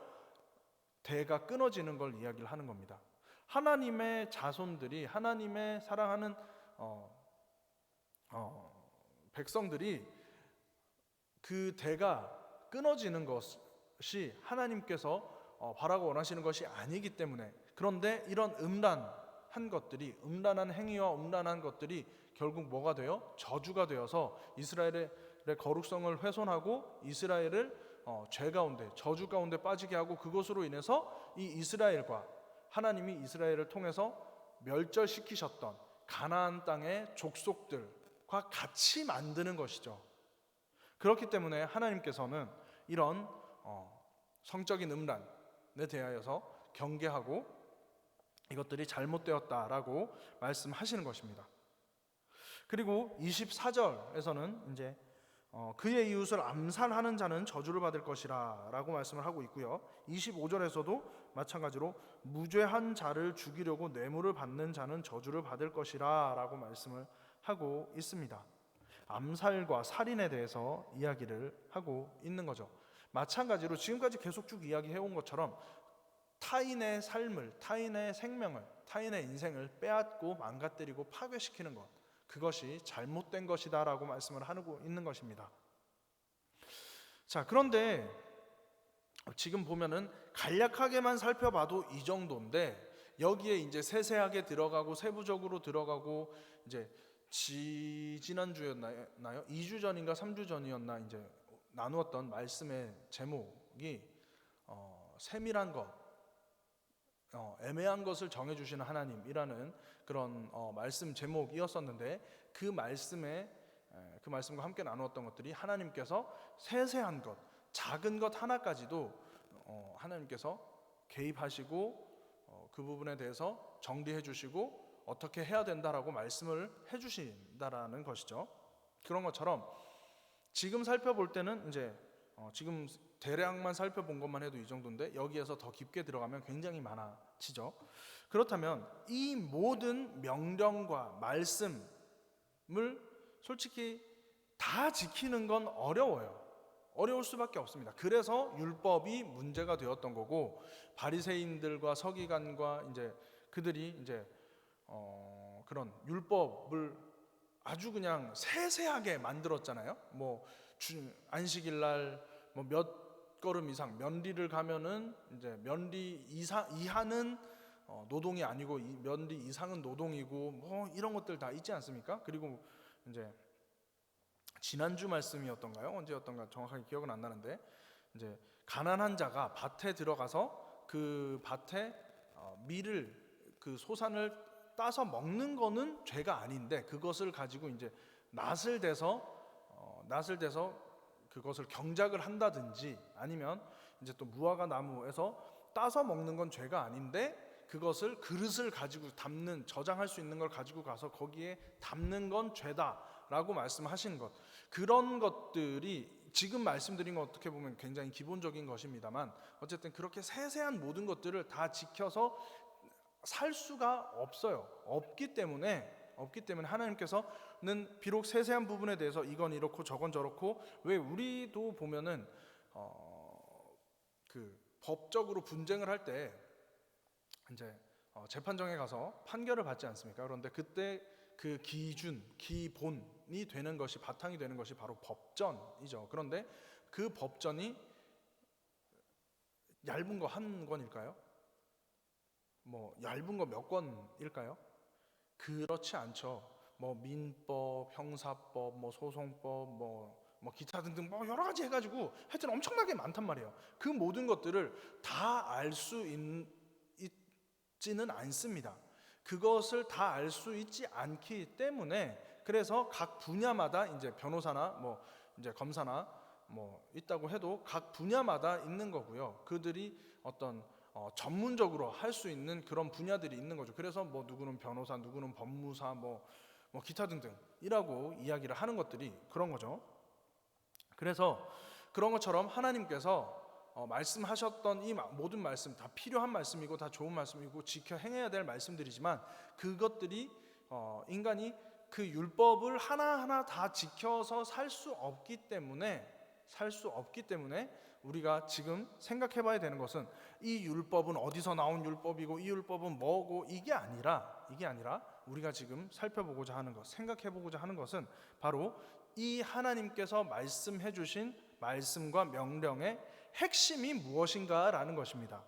A: 대가 끊어지는 걸 이야기를 하는 겁니다. 하나님의 자손들이, 하나님의 사랑하는 백성들이 그 대가 끊어지는 것이 하나님께서 바라고 원하시는 것이 아니기 때문에, 그런데 이런 음란한 것들이, 음란한 행위와 음란한 것들이 결국 뭐가 돼요? 저주가 되어서 이스라엘의 거룩성을 훼손하고 이스라엘을 죄 가운데, 저주 가운데 빠지게 하고, 그것으로 인해서 이 이스라엘과 하나님이 이스라엘을 통해서 멸절시키셨던 가나안 땅의 족속들과 같이 만드는 것이죠. 그렇기 때문에 하나님께서는 이런 성적인 음란에 대하여서 경계하고 이것들이 잘못되었다라고 말씀하시는 것입니다. 그리고 24절에서는 이제 그의 이웃을 암살하는 자는 저주를 받을 것이라 라고 말씀을 하고 있고요. 25절에서도 마찬가지로 무죄한 자를 죽이려고 뇌물을 받는 자는 저주를 받을 것이라 라고 말씀을 하고 있습니다. 암살과 살인에 대해서 이야기를 하고 있는 거죠. 마찬가지로 지금까지 계속 쭉 이야기해온 것처럼 타인의 삶을, 타인의 생명을, 타인의 인생을 빼앗고 망가뜨리고 파괴시키는 것, 그것이 잘못된 것이다 라고 말씀을 하고 있는 것입니다. 자, 그런데 지금 보면은 간략하게만 살펴봐도 이 정도인데, 여기에 이제 세세하게 들어가고 세부적으로 들어가고, 이제 지난주였나요? 2주 전인가 3주 전이었나 이제 나누었던 말씀의 제목이 세밀한 것, 애매한 것을 정해주시는 하나님이라는 그런 말씀 제목이었었는데, 그 말씀과 함께 나누었던 것들이 하나님께서 세세한 것, 작은 것 하나까지도 하나님께서 개입하시고 그 부분에 대해서 정리해 주시고 어떻게 해야 된다라고 말씀을 해주신다라는 것이죠. 그런 것처럼 지금 살펴볼 때는 이제 지금 대략만 살펴본 것만 해도 이 정도인데, 여기에서 더 깊게 들어가면 굉장히 많아지죠. 그렇다면 이 모든 명령과 말씀을 솔직히 다 지키는 건 어려울 수밖에 없습니다. 그래서 율법이 문제가 되었던 거고, 바리새인들과 서기관과 이제 그들이 이제 그런 율법을 아주 그냥 세세하게 만들었잖아요. 뭐 안식일 날 뭐 몇 걸음 이상 면리를 가면은 이제 면리 이하는 노동이 아니고 면리 이상은 노동이고, 뭐 이런 것들 다 있지 않습니까? 그리고 이제 지난주 말씀이었던가요? 언제였던가 정확하게 기억은 안 나는데, 이제 가난한 자가 밭에 들어가서 그 밭에 밀을, 그 소산을 따서 먹는 거는 죄가 아닌데, 그것을 가지고 이제 낫을 대서 그것을 경작을 한다든지, 아니면 이제 또 무화과 나무에서 따서 먹는 건 죄가 아닌데, 그것을 그릇을 가지고 담는, 저장할 수 있는 걸 가지고 가서 거기에 담는 건 죄다라고 말씀하시는 것, 그런 것들이 지금 말씀드린 거 어떻게 보면 굉장히 기본적인 것입니다만, 어쨌든 그렇게 세세한 모든 것들을 다 지켜서 살 수가 없기 때문에 하나님께서는 비록 세세한 부분에 대해서 이건 이렇고 저건 저렇고, 왜 우리도 보면은 그 법적으로 분쟁을 할 때 이제 재판정에 가서 판결을 받지 않습니까? 그런데 그때 그 기본이 되는 것이, 바탕이 되는 것이 바로 법전이죠. 그런데 그 법전이 얇은 거 한 권일까요? 뭐 얇은 거 몇 권일까요? 그렇지 않죠. 뭐 민법, 형사법, 뭐 소송법, 뭐 기타 등등 뭐 여러 가지 해가지고 하여튼 엄청나게 많단 말이에요. 그 모든 것들을 다 알 수 있지는 않습니다. 그것을 다 알 수 있지 않기 때문에, 그래서 각 분야마다 이제 변호사나 뭐 이제 검사나 뭐 있다고 해도 각 분야마다 있는 거고요. 그들이 어떤 전문적으로 할 수 있는 그런 분야들이 있는 거죠. 그래서 뭐 누구는 변호사, 누구는 법무사, 뭐 기타 등등이라고 이야기를 하는 것들이 그런 거죠. 그래서 그런 것처럼 하나님께서 말씀하셨던 이 모든 말씀 다 필요한 말씀이고 다 좋은 말씀이고 지켜 행해야 될 말씀들이지만, 그것들이 인간이 그 율법을 하나하나 다 지켜서 살 수 없기 때문에 우리가 지금 생각해 봐야 되는 것은 이 율법은 어디서 나온 율법이고 이 율법은 뭐고 이게 아니라 우리가 지금 살펴보고자 하는 것, 생각해 보고자 하는 것은 바로 이 하나님께서 말씀해 주신 말씀과 명령의 핵심이 무엇인가라는 것입니다.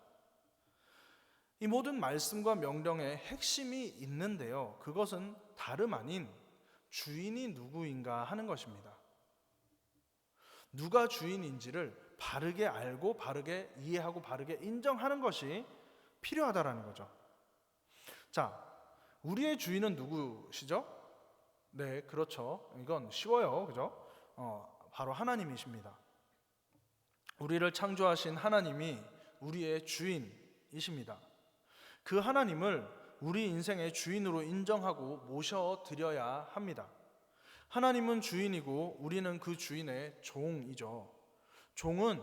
A: 이 모든 말씀과 명령의 핵심이 있는데요, 그것은 다름 아닌 주인이 누구인가 하는 것입니다. 누가 주인인지를 바르게 알고 바르게 이해하고 바르게 인정하는 것이 필요하다라는 거죠. 자, 우리의 주인은 누구시죠? 네, 그렇죠. 이건 쉬워요, 그죠? 바로 하나님이십니다. 우리를 창조하신 하나님이 우리의 주인이십니다. 그 하나님을 우리 인생의 주인으로 인정하고 모셔드려야 합니다. 하나님은 주인이고 우리는 그 주인의 종이죠. 종은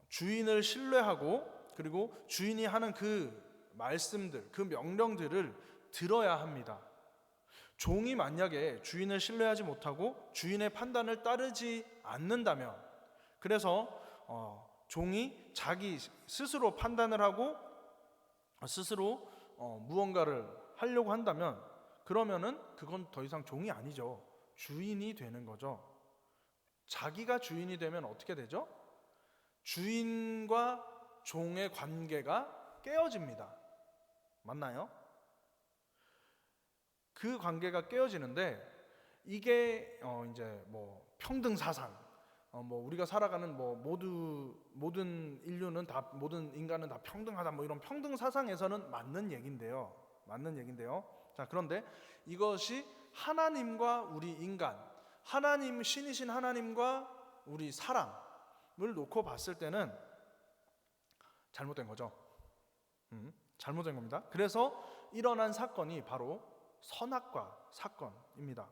A: 주인을 신뢰하고 그리고 주인이 하는 그 말씀들, 그 명령들을 들어야 합니다. 종이 만약에 주인을 신뢰하지 못하고 주인의 판단을 따르지 않는다면, 그래서 종이 자기 스스로 판단을 하고 스스로 무언가를 하려고 한다면, 그러면은 그건 더 이상 종이 아니죠. 주인이 되는 거죠. 자기가 주인이 되면 어떻게 되죠? 주인과 종의 관계가 깨어집니다. 맞나요? 그 관계가 깨어지는데, 이게 이제 뭐 평등 사상, 뭐 우리가 살아가는 뭐 모든 인류는 다, 모든 인간은 다 평등하다, 뭐 이런 평등 사상에서는 맞는 얘긴데요. 자, 그런데 이것이 하나님과 우리 인간, 하나님, 신이신 하나님과 우리 사람을 놓고 봤을 때는 잘못된 거죠. 잘못된 겁니다. 그래서 일어난 사건이 바로 선악과 사건입니다.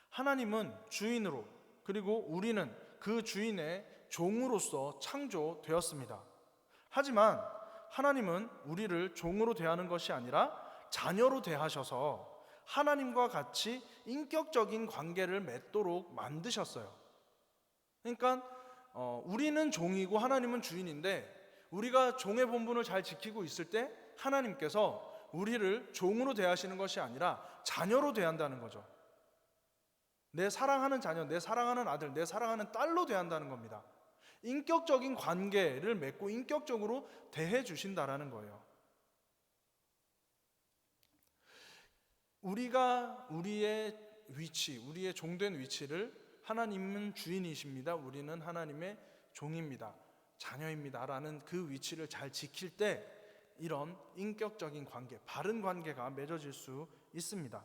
A: 하나님은 주인으로, 그리고 우리는 그 주인의 종으로서 창조되었습니다. 하지만 하나님은 우리를 종으로 대하는 것이 아니라 자녀로 대하셔서 하나님과 같이 인격적인 관계를 맺도록 만드셨어요. 그러니까 우리는 종이고 하나님은 주인인데, 우리가 종의 본분을 잘 지키고 있을 때 하나님께서 우리를 종으로 대하시는 것이 아니라 자녀로 대한다는 거죠. 내 사랑하는 자녀, 내 사랑하는 아들, 내 사랑하는 딸로 대한다는 겁니다. 인격적인 관계를 맺고 인격적으로 대해 주신다라는 거예요. 우리가 우리의 위치, 우리의 종된 위치를, 하나님은 주인이십니다, 우리는 하나님의 종입니다, 자녀입니다 라는 그 위치를 잘 지킬 때 이런 인격적인 관계, 바른 관계가 맺어질 수 있습니다.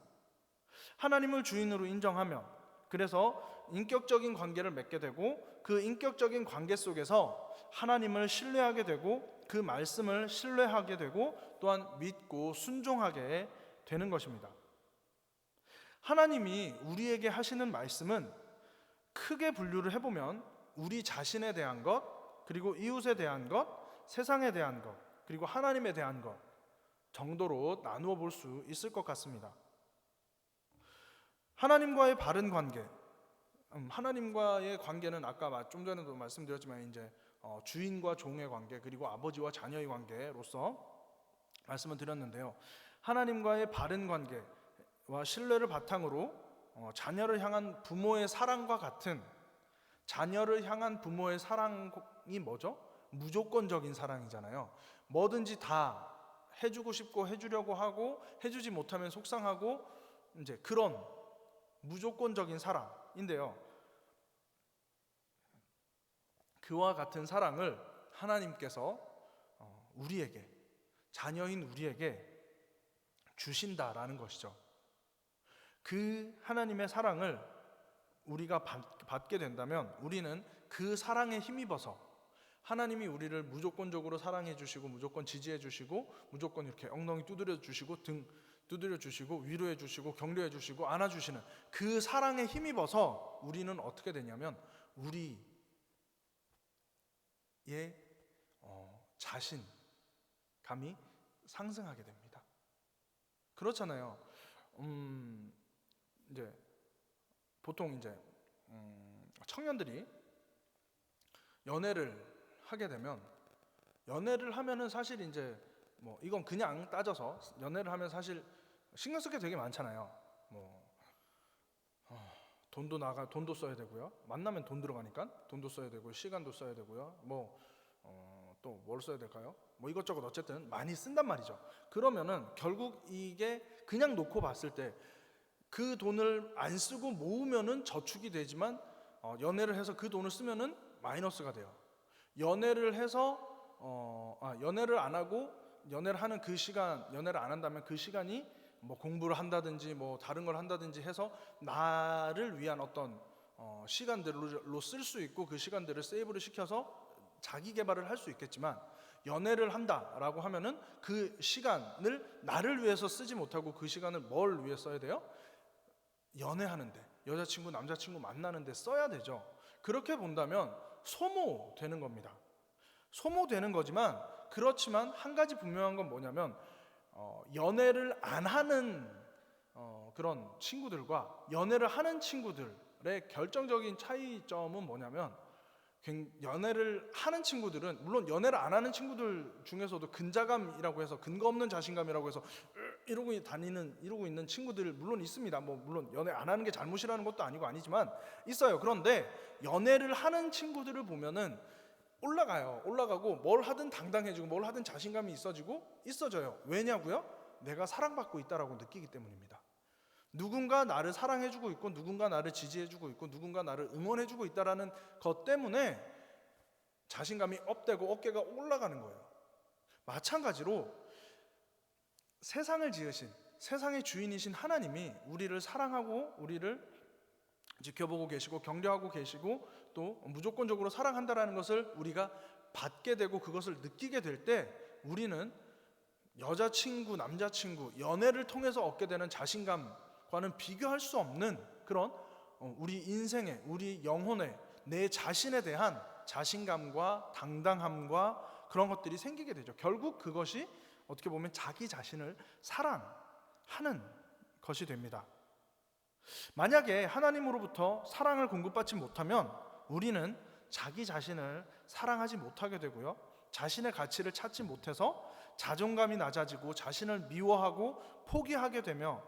A: 하나님을 주인으로 인정하면, 그래서 인격적인 관계를 맺게 되고, 그 인격적인 관계 속에서 하나님을 신뢰하게 되고 그 말씀을 신뢰하게 되고 또한 믿고 순종하게 되는 것입니다. 하나님이 우리에게 하시는 말씀은 크게 분류를 해보면 우리 자신에 대한 것, 그리고 이웃에 대한 것, 세상에 대한 것, 그리고 하나님에 대한 것 정도로 나누어 볼 수 있을 것 같습니다. 하나님과의 바른 관계, 하나님과의 관계는 아까 좀 전에도 말씀드렸지만 이제 주인과 종의 관계, 그리고 아버지와 자녀의 관계로서 말씀을 드렸는데요. 하나님과의 바른 관계와 신뢰를 바탕으로 자녀를 향한 부모의 사랑과 같은, 자녀를 향한 부모의 사랑이 뭐죠? 무조건적인 사랑이잖아요. 뭐든지 다 해주고 싶고 해주려고 하고, 해주지 못하면 속상하고, 이제 그런 무조건적인 사랑인데요, 그와 같은 사랑을 하나님께서 우리에게, 자녀인 우리에게 주신다라는 것이죠. 그 하나님의 사랑을 우리가 받게 된다면 우리는 그 사랑에 힘입어서, 하나님이 우리를 무조건적으로 사랑해 주시고 무조건 지지해 주시고 무조건 이렇게 엉덩이 두드려 주시고 등 두드려 주시고 위로해 주시고 격려해 주시고 안아 주시는 그 사랑에 힘입어서 우리는 어떻게 되냐면 우리의 자신감이 상승하게 됩니다. 그렇잖아요. 이제 보통 이제 청년들이 연애를 하게 되면, 연애를 하면은 사실 이제 뭐 이건 그냥 따져서 연애를 하면 사실 신경 쓸 게 되게 많잖아요. 뭐 돈도 써야 되고요. 만나면 돈 들어가니까 돈도 써야 되고 시간도 써야 되고요. 뭐 또 뭘 써야 될까요? 뭐 이것저것 어쨌든 많이 쓴단 말이죠. 그러면은 결국 이게 그냥 놓고 봤을 때 그 돈을 안 쓰고 모으면은 저축이 되지만 연애를 해서 그 돈을 쓰면은 마이너스가 돼요. 연애를 해서 연애를 안 하고 연애를 하는 그 시간, 연애를 안 한다면 그 시간이 뭐 공부를 한다든지 뭐 다른 걸 한다든지 해서 나를 위한 어떤 시간들로 쓸 수 있고 그 시간들을 세이브를 시켜서 자기 개발을 할 수 있겠지만, 연애를 한다라고 하면은 그 시간을 나를 위해서 쓰지 못하고 그 시간을 뭘 위해 써야 돼요? 연애하는데, 여자친구 남자친구 만나는데 써야 되죠. 그렇게 본다면 소모되는 겁니다. 소모되는 거지만, 그렇지만 한 가지 분명한 건 뭐냐면 연애를 안 하는 그런 친구들과 연애를 하는 친구들의 결정적인 차이점은 뭐냐면, 연애를 하는 친구들은, 물론 연애를 안 하는 친구들 중에서도 근자감이라고 해서, 근거 없는 자신감이라고 해서 이러고 있는 친구들 물론 있습니다. 뭐 물론 연애 안 하는 게 잘못이라는 것도 아니고 아니지만 있어요. 그런데 연애를 하는 친구들을 보면은 올라가고 뭘 하든 당당해지고 뭘 하든 자신감이 있어져요. 왜냐고요? 내가 사랑받고 있다라고 느끼기 때문입니다. 누군가 나를 사랑해주고 있고, 누군가 나를 지지해주고 있고, 누군가 나를 응원해주고 있다라는 것 때문에 자신감이 업되고 어깨가 올라가는 거예요. 마찬가지로 세상을 지으신, 세상의 주인이신 하나님이 우리를 사랑하고 우리를 지켜보고 계시고 격려하고 계시고 또 무조건적으로 사랑한다라는 것을 우리가 받게 되고 그것을 느끼게 될 때, 우리는 여자친구, 남자친구, 연애를 통해서 얻게 되는 자신감과는 비교할 수 없는 그런 우리 인생에, 우리 영혼에, 내 자신에 대한 자신감과 당당함과 그런 것들이 생기게 되죠. 결국 그것이 어떻게 보면 자기 자신을 사랑하는 것이 됩니다. 만약에 하나님으로부터 사랑을 공급받지 못하면 우리는 자기 자신을 사랑하지 못하게 되고요, 자신의 가치를 찾지 못해서 자존감이 낮아지고 자신을 미워하고 포기하게 되며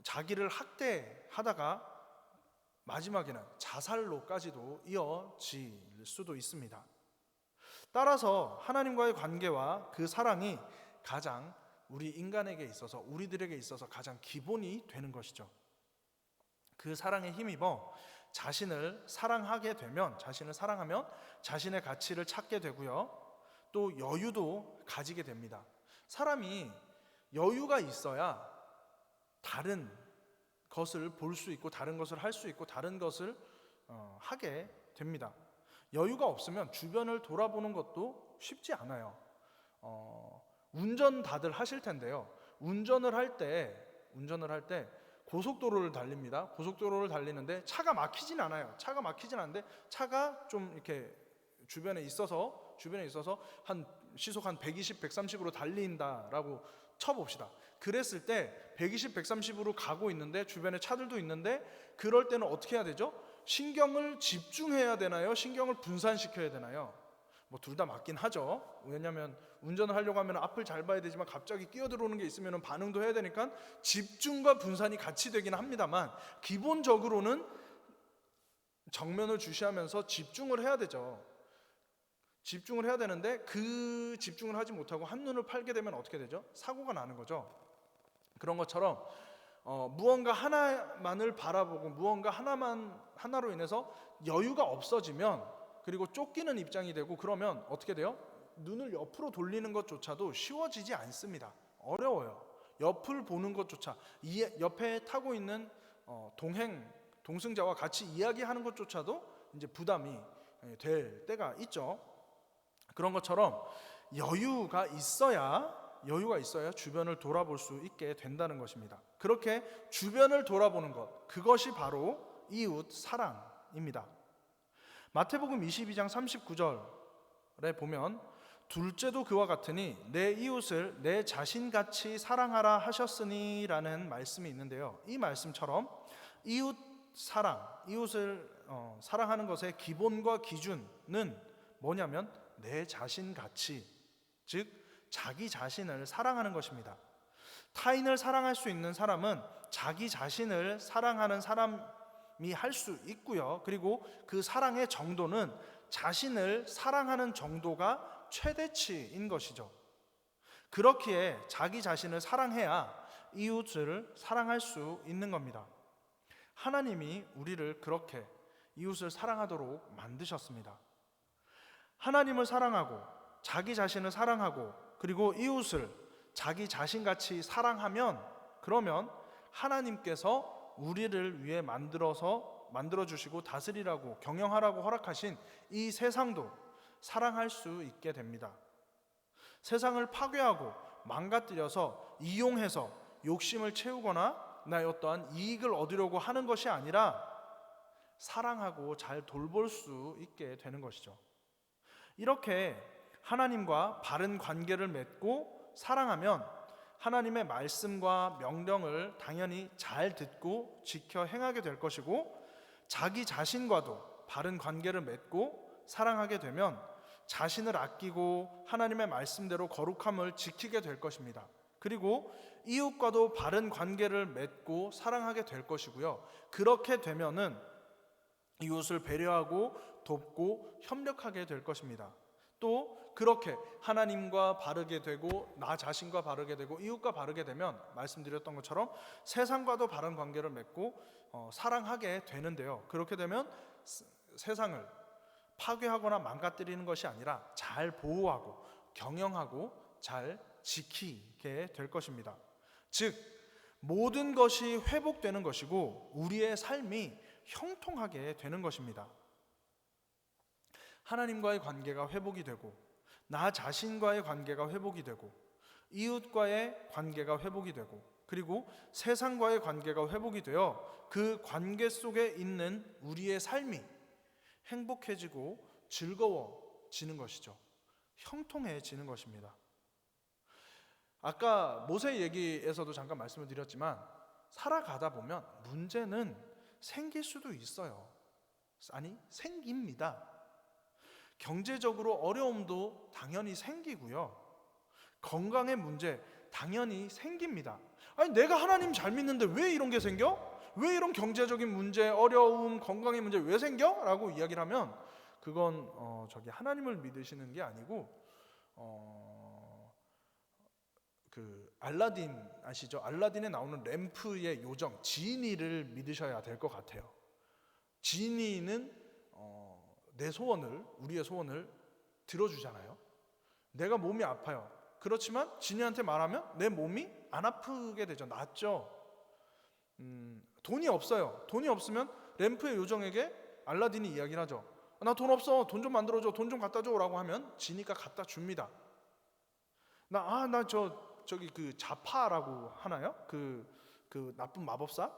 A: 자기를 학대하다가 마지막에는 자살로까지도 이어질 수도 있습니다. 따라서 하나님과의 관계와 그 사랑이 가장 우리 인간에게 있어서, 우리들에게 있어서 가장 기본이 되는 것이죠. 그 사랑에 힘입어 자신을 사랑하게 되면, 자신을 사랑하면 자신의 가치를 찾게 되고요, 또 여유도 가지게 됩니다. 사람이 여유가 있어야 다른 것을 볼 수 있고 다른 것을 할 수 있고 다른 것을 하게 됩니다. 여유가 없으면 주변을 돌아보는 것도 쉽지 않아요. 운전 다들 하실 텐데요, 운전을 할 때 고속도로를 달립니다. 고속도로를 달리는데 차가 막히진 않아요. 차가 막히진 않는데 차가 좀 이렇게 주변에 있어서 한 시속 한 120, 130으로 달린다라고 쳐봅시다. 그랬을 때 120, 130으로 가고 있는데 주변에 차들도 있는데, 그럴 때는 어떻게 해야 되죠? 신경을 집중해야 되나요? 신경을 분산시켜야 되나요? 뭐 둘 다 맞긴 하죠. 왜냐하면 운전을 하려고 하면 앞을 잘 봐야 되지만 갑자기 끼어들어오는 게 있으면 반응도 해야 되니까 집중과 분산이 같이 되긴 합니다만, 기본적으로는 정면을 주시하면서 집중을 해야 되죠. 집중을 해야 되는데 그 집중을 하지 못하고 한눈을 팔게 되면 어떻게 되죠? 사고가 나는 거죠. 그런 것처럼 무언가 하나만을 바라보고 무언가 하나로 인해서 여유가 없어지면, 그리고 쫓기는 입장이 되고 그러면 어떻게 돼요? 눈을 옆으로 돌리는 것조차도 쉬워지지 않습니다. 어려워요. 옆을 보는 것조차, 옆에 타고 있는 동승자와 같이 이야기하는 것조차도 이제 부담이 될 때가 있죠. 그런 것처럼 여유가 있어야 주변을 돌아볼 수 있게 된다는 것입니다. 그렇게 주변을 돌아보는 것, 그것이 바로 이웃 사랑입니다. 마태복음 22장 39절에 보면, 둘째도 그와 같으니 내 이웃을 내 자신같이 사랑하라 하셨으니 라는 말씀이 있는데요, 이 말씀처럼 이웃 사랑, 이웃을 사랑하는 것의 기본과 기준은 뭐냐면 내 자신같이, 즉 자기 자신을 사랑하는 것입니다. 타인을 사랑할 수 있는 사람은 자기 자신을 사랑하는 사람이 할 수 있고요. 그리고 그 사랑의 정도는 자신을 사랑하는 정도가 최대치인 것이죠. 그렇기에 자기 자신을 사랑해야 이웃을 사랑할 수 있는 겁니다. 하나님이 우리를 그렇게 이웃을 사랑하도록 만드셨습니다. 하나님을 사랑하고 자기 자신을 사랑하고 그리고 이웃을 자기 자신같이 사랑하면, 그러면 하나님께서 우리를 위해 만들어주시고 다스리라고 경영하라고 허락하신 이 세상도 사랑할 수 있게 됩니다. 세상을 파괴하고 망가뜨려서 이용해서 욕심을 채우거나 나의 어떠한 이익을 얻으려고 하는 것이 아니라 사랑하고 잘 돌볼 수 있게 되는 것이죠. 이렇게 하나님과 바른 관계를 맺고 사랑하면 하나님의 말씀과 명령을 당연히 잘 듣고 지켜 행하게 될 것이고, 자기 자신과도 바른 관계를 맺고 사랑하게 되면 자신을 아끼고 하나님의 말씀대로 거룩함을 지키게 될 것입니다. 그리고 이웃과도 바른 관계를 맺고 사랑하게 될 것이고요. 그렇게 되면은 이웃을 배려하고 돕고 협력하게 될 것입니다. 또 그렇게 하나님과 바르게 되고 나 자신과 바르게 되고 이웃과 바르게 되면 말씀드렸던 것처럼 세상과도 바른 관계를 맺고 사랑하게 되는데요. 그렇게 되면 세상을 파괴하거나 망가뜨리는 것이 아니라 잘 보호하고 경영하고 잘 지키게 될 것입니다. 즉 모든 것이 회복되는 것이고 우리의 삶이 형통하게 되는 것입니다. 하나님과의 관계가 회복이 되고 나 자신과의 관계가 회복이 되고 이웃과의 관계가 회복이 되고 그리고 세상과의 관계가 회복이 되어 그 관계 속에 있는 우리의 삶이 행복해지고 즐거워지는 것이죠. 형통해지는 것입니다. 아까 모세 얘기에서도 잠깐 말씀을 드렸지만 살아가다 보면 문제는 생길 수도 있어요. 아니, 생깁니다. 경제적으로 어려움도 당연히 생기고요. 건강의 문제 당연히 생깁니다. 아니, 내가 하나님 잘 믿는데 왜 이런 게 생겨? 왜 이런 경제적인 문제, 어려움, 건강의 문제 왜 생겨? 라고 이야기를 하면 그건 하나님을 믿으시는 게 아니고 그 알라딘 아시죠? 알라딘에 나오는 램프의 요정 지니를 믿으셔야 될 것 같아요. 지니는 내 소원을, 우리의 소원을 들어주잖아요. 내가 몸이 아파요. 그렇지만 지니한테 말하면 내 몸이 안 아프게 되죠. 낫죠. 돈이 없어요. 돈이 없으면 램프의 요정에게 알라딘이 이야기를 하죠. 나 돈 없어. 돈 좀 만들어줘. 돈 좀 갖다 줘. 라고 하면 지니가 갖다 줍니다. 저기 그 자파라고 하나요? 그 나쁜 마법사?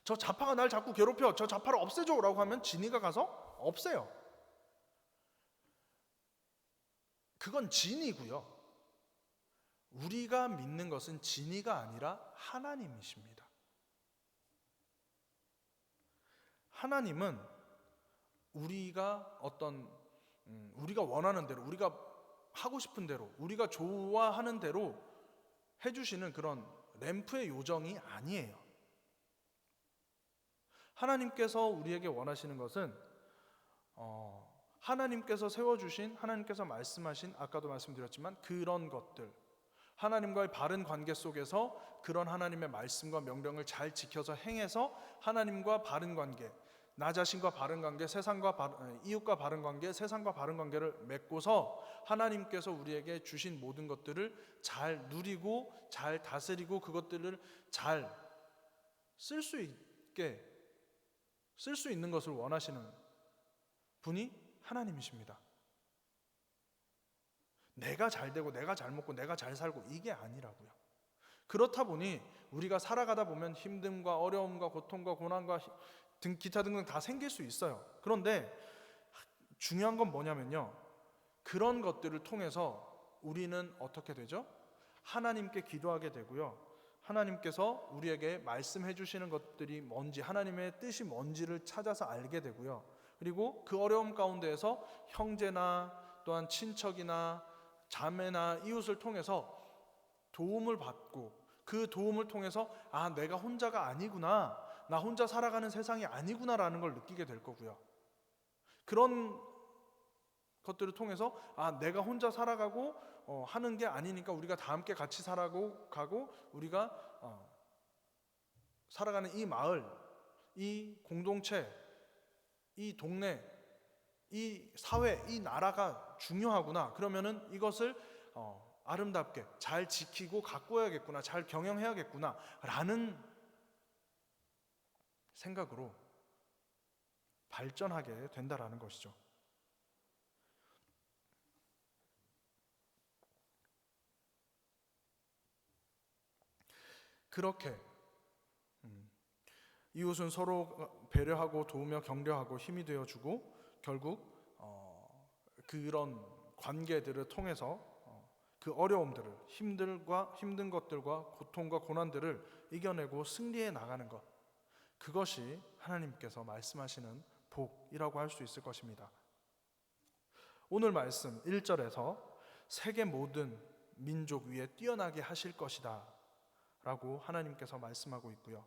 A: 저 자파가 날 자꾸 괴롭혀. 저 자파를 없애줘. 라고 하면 지니가 가서 없애요. 그건 지니고요. 우리가 믿는 것은 지니가 아니라 하나님이십니다. 하나님은 우리가 우리가 원하는 대로, 우리가 하고 싶은 대로, 우리가 좋아하는 대로 해주시는 그런 램프의 요정이 아니에요. 하나님께서 우리에게 원하시는 것은 하나님께서 세워주신, 하나님께서 말씀하신, 아까도 말씀드렸지만 그런 것들, 하나님과의 바른 관계 속에서 그런 하나님의 말씀과 명령을 잘 지켜서 행해서 하나님과 바른 관계, 나 자신과 바른 관계, 이웃과 바른 관계, 세상과 바른 관계를 맺고서 하나님께서 우리에게 주신 모든 것들을 잘 누리고 잘 다스리고 그것들을 잘 쓸 수 있는 것을 원하시는 분이 하나님이십니다. 내가 잘 되고 내가 잘 먹고 내가 잘 살고 이게 아니라고요. 그렇다 보니 우리가 살아가다 보면 힘듦과 어려움과 고통과 고난과 기타 등등 다 생길 수 있어요. 그런데 중요한 건 뭐냐면요, 그런 것들을 통해서 우리는 어떻게 되죠? 하나님께 기도하게 되고요, 하나님께서 우리에게 말씀해 주시는 것들이 뭔지, 하나님의 뜻이 뭔지를 찾아서 알게 되고요, 그리고 그 어려움 가운데에서 형제나 또한 친척이나 자매나 이웃을 통해서 도움을 받고 그 도움을 통해서 내가 혼자가 아니구나, 나 혼자 살아가는 세상이 아니구나라는 걸 느끼게 될 거고요. 그런 것들을 통해서 내가 혼자 살아가고 하는 게 아니니까 우리가 다 함께 같이 살아가고 우리가 살아가는 이 마을, 이 공동체, 이 동네, 이 사회, 이 나라가 중요하구나. 그러면은 이것을 아름답게 잘 지키고 가꿔야겠구나, 잘 경영해야겠구나 라는 생각으로 발전하게 된다라는 것이죠. 그렇게 이웃은 서로 배려하고 도우며 격려하고 힘이 되어주고 결국 그런 관계들을 통해서 그 어려움들을 힘든 것들과 고통과 고난들을 이겨내고 승리해 나가는 것, 그것이 하나님께서 말씀하시는 복이라고 할 수 있을 것입니다. 오늘 말씀 1절에서 세계 모든 민족 위에 뛰어나게 하실 것이다 라고 하나님께서 말씀하고 있고요.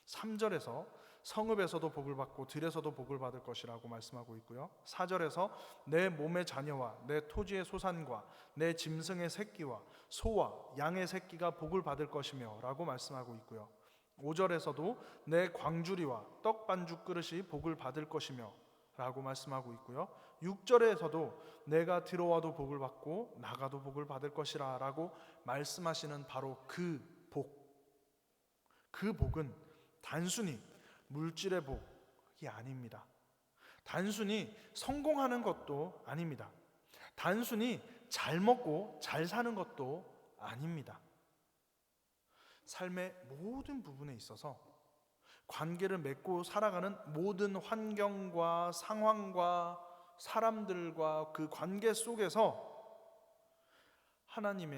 A: 3절에서 성읍에서도 복을 받고 들에서도 복을 받을 것이라고 말씀하고 있고요. 4절에서 내 몸의 자녀와 내 토지의 소산과 내 짐승의 새끼와 소와 양의 새끼가 복을 받을 것이며 라고 말씀하고 있고요. 5절에서도 내 광주리와 떡 반죽 그릇이 복을 받을 것이며 라고 말씀하고 있고요. 6절에서도 내가 들어와도 복을 받고 나가도 복을 받을 것이라 라고 말씀하시는 바로 그 복은 단순히 물질의 복이 아닙니다. 단순히 성공하는 것도 아닙니다. 단순히 잘 먹고 잘 사는 것도 아닙니다. 삶의 모든 부분에 있어서 관계를 맺고 살아가는 모든 환경과 상황과 사람들과 그 관계 속에서 하나님이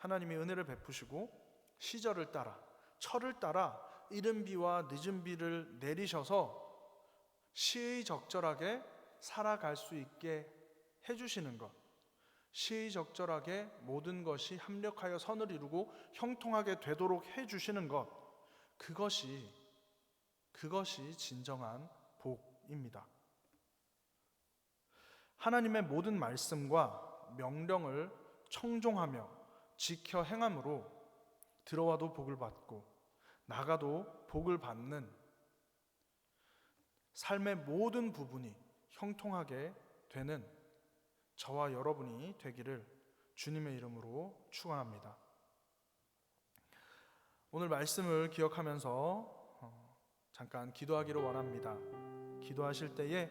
A: 은혜를 베푸시고 시절을 따라 철을 따라 이른 비와 늦은 비를 내리셔서 시의적절하게 살아갈 수 있게 해주시는 것, 시의적절하게 모든 것이 합력하여 선을 이루고 형통하게 되도록 해주시는 것, 그것이 진정한 복입니다. 하나님의 모든 말씀과 명령을 청종하며 지켜 행함으로 들어와도 복을 받고 나가도 복을 받는 삶의 모든 부분이 형통하게 되는 저와 여러분이 되기를 주님의 이름으로 축원합니다. 오늘 말씀을 기억하면서 잠깐 기도하기를 원합니다. 기도하실 때에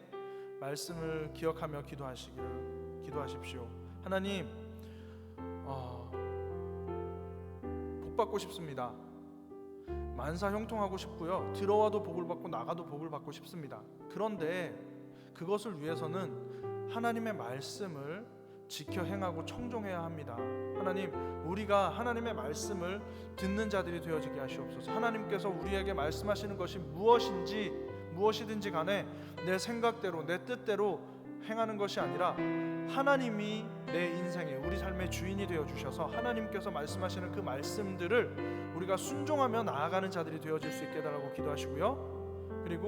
A: 말씀을 기억하며 기도하십시오. 하나님, 복 받고 싶습니다. 만사 형통하고 싶고요. 들어와도 복을 받고 나가도 복을 받고 싶습니다. 그런데 그것을 위해서는 하나님의 말씀을 지켜 행하고 청종해야 합니다. 하나님, 우리가 하나님의 말씀을 듣는 자들이 되어지게 하시옵소서. 하나님께서 우리에게 말씀하시는 것이 무엇이든지 간에 내 생각대로 내 뜻대로 행하는 것이 아니라 하나님이 내 인생에 우리 삶의 주인이 되어주셔서 하나님께서 말씀하시는 그 말씀들을 우리가 순종하며 나아가는 자들이 되어질 수 있게 해달라고 기도하시고요. 그리고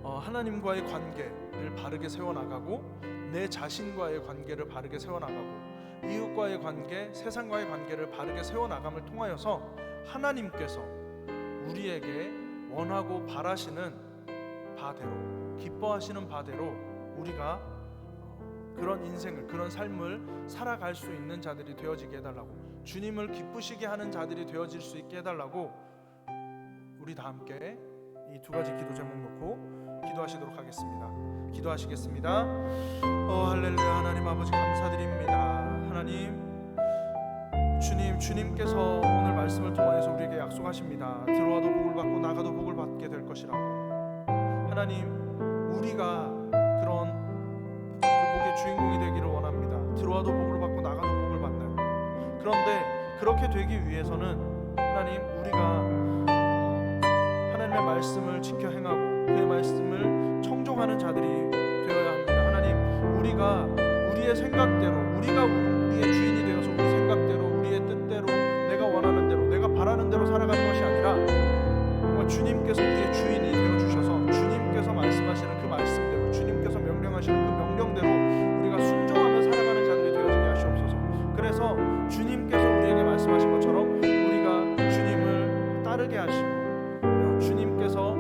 A: 하나님과의 관계를 바르게 세워나가고 내 자신과의 관계를 바르게 세워나가고 이웃과의 관계, 세상과의 관계를 바르게 세워나감을 통하여서 하나님께서 우리에게 원하고 바라시는 바대로, 기뻐하시는 바대로 우리가 그런 인생을, 그런 삶을 살아갈 수 있는 자들이 되어지게 해달라고, 주님을 기쁘시게 하는 자들이 되어질 수 있게 해달라고 우리 다 함께 이 두 가지 기도 제목 놓고 기도하시도록 하겠습니다. 기도하시겠습니다. 할렐루야. 하나님 아버지 감사드립니다. 하나님, 주님께서 오늘 말씀을 통해서 우리에게 약속하십니다. 들어와도 복을 받고 나가도 복을 받게 될 것이라고. 하나님, 우리가 그런 그 복의 주인공이 되기를 원합니다. 들어와도 복을 받고 나가도 복을 받는. 그런데 그렇게 되기 위해서는 하나님, 우리가 하나님의 말씀을 지켜 행하고 그의 말씀을 성종하는 자들이 되어야 합니다. 하나님, 우리가 우리의 생각대로, 우리가 우리의 주인이 되어서 우리 생각대로, 우리의 뜻대로, 내가 원하는 대로, 내가 바라는 대로 살아가는 것이 아니라 정말 주님께서 우리의 주인이 되어주셔서 주님께서 말씀하시는 그 말씀대로, 주님께서 명령하시는 그 명령대로 우리가 순종하며 살아가는 자들이 되어지게 하시옵소서. 그래서 주님께서 우리에게 말씀하신 것처럼 우리가 주님을 따르게 하시고, 주님께서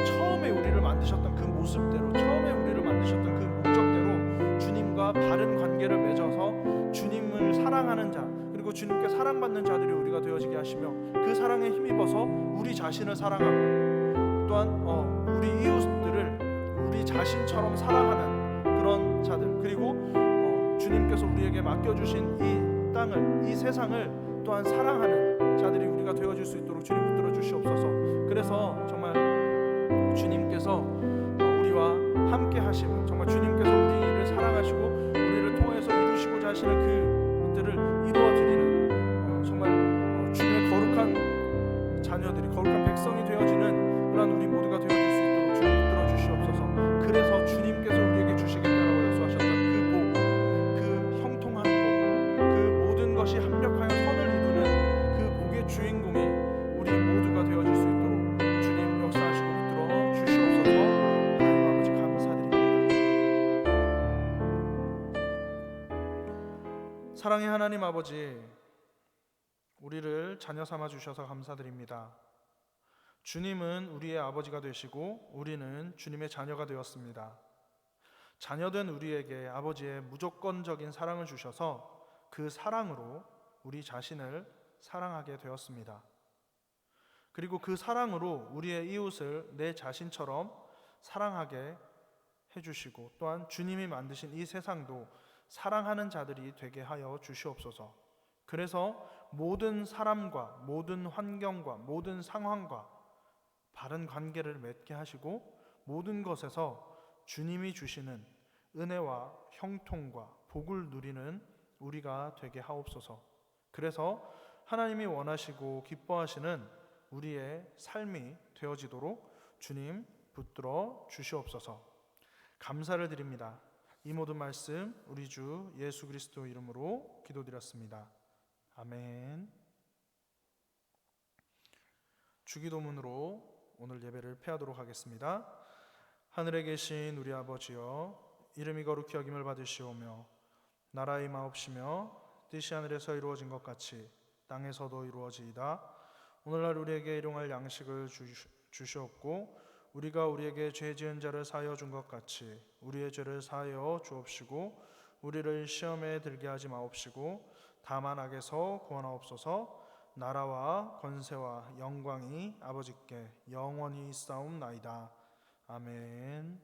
A: 처음에 우리를 만드셨던 그 모습대로, 처음에 우리를 만드셨던 그 목적대로 주님과 바른 관계를 맺어서 주님을 사랑하는 자, 그리고 주님께 사랑받는 자들이 우리가 되어지게 하시며, 그 사랑에 힘입어서 우리 자신을 사랑하고 또한 우리 이웃들을 우리 자신처럼 사랑하는 그런 자들, 그리고 주님께서 우리에게 맡겨주신 이 땅을, 이 세상을 또한 사랑하는 자들이 우리가 되어질 수 있도록 주님 붙들어 주시옵소서. 그래서 정말 주님께서 우리와 함께 하시고, 정말 주님께서 우리를 사랑하시고 우리를 통해서 이루시고자 하시는 그것들을 이루어 드리는 정말 주님의 거룩한 자녀들이, 거룩한 백성이 되어지는 그런 우리 모두가 되어질 수 있도록 주님 붙들어 주시옵소서. 그래서 주님께서 우리에게 주시겠다라고 약속하셨던 그 복, 그 형통한 복, 그 모든 것이 합력하여 선을 이루는 그 복의 주인공이 우리 모두가 되어질 수 있도록 주님 역사하시고 붙들어 주시옵소서. 하나님 아버지 감사드립니다. 사랑의 하나님 아버지, 우리를 자녀 삼아 주셔서 감사드립니다. 주님은 우리의 아버지가 되시고 우리는 주님의 자녀가 되었습니다. 자녀된 우리에게 아버지의 무조건적인 사랑을 주셔서 그 사랑으로 우리 자신을 사랑하게 되었습니다. 그리고 그 사랑으로 우리의 이웃을 내 자신처럼 사랑하게 해주시고, 또한 주님이 만드신 이 세상도 사랑하는 자들이 되게 하여 주시옵소서. 그래서 모든 사람과 모든 환경과 모든 상황과 바른 관계를 맺게 하시고, 모든 것에서 주님이 주시는 은혜와 형통과 복을 누리는 우리가 되게 하옵소서. 그래서 하나님이 원하시고 기뻐하시는 우리의 삶이 되어지도록 주님 붙들어 주시옵소서. 감사를 드립니다. 이 모든 말씀 우리 주 예수 그리스도 이름으로 기도드렸습니다. 아멘. 주기도문으로 오늘 예배를 폐하도록 하겠습니다. 하늘에 계신 우리 아버지여, 이름이 거룩히 여김을 받으시오며 나라의 임하옵시며 뜻이 하늘에서 이루어진 것 같이 땅에서도 이루어지이다. 오늘날 우리에게 일용할 양식을 주시옵고, 우리가 우리에게 죄 지은 자를 사하여 준 것 같이 우리의 죄를 사하여 주옵시고, 우리를 시험에 들게 하지 마옵시고 다만 악에서 구원하옵소서. 나라와 권세와 영광이 아버지께 영원히 있사옵나이다. 아멘.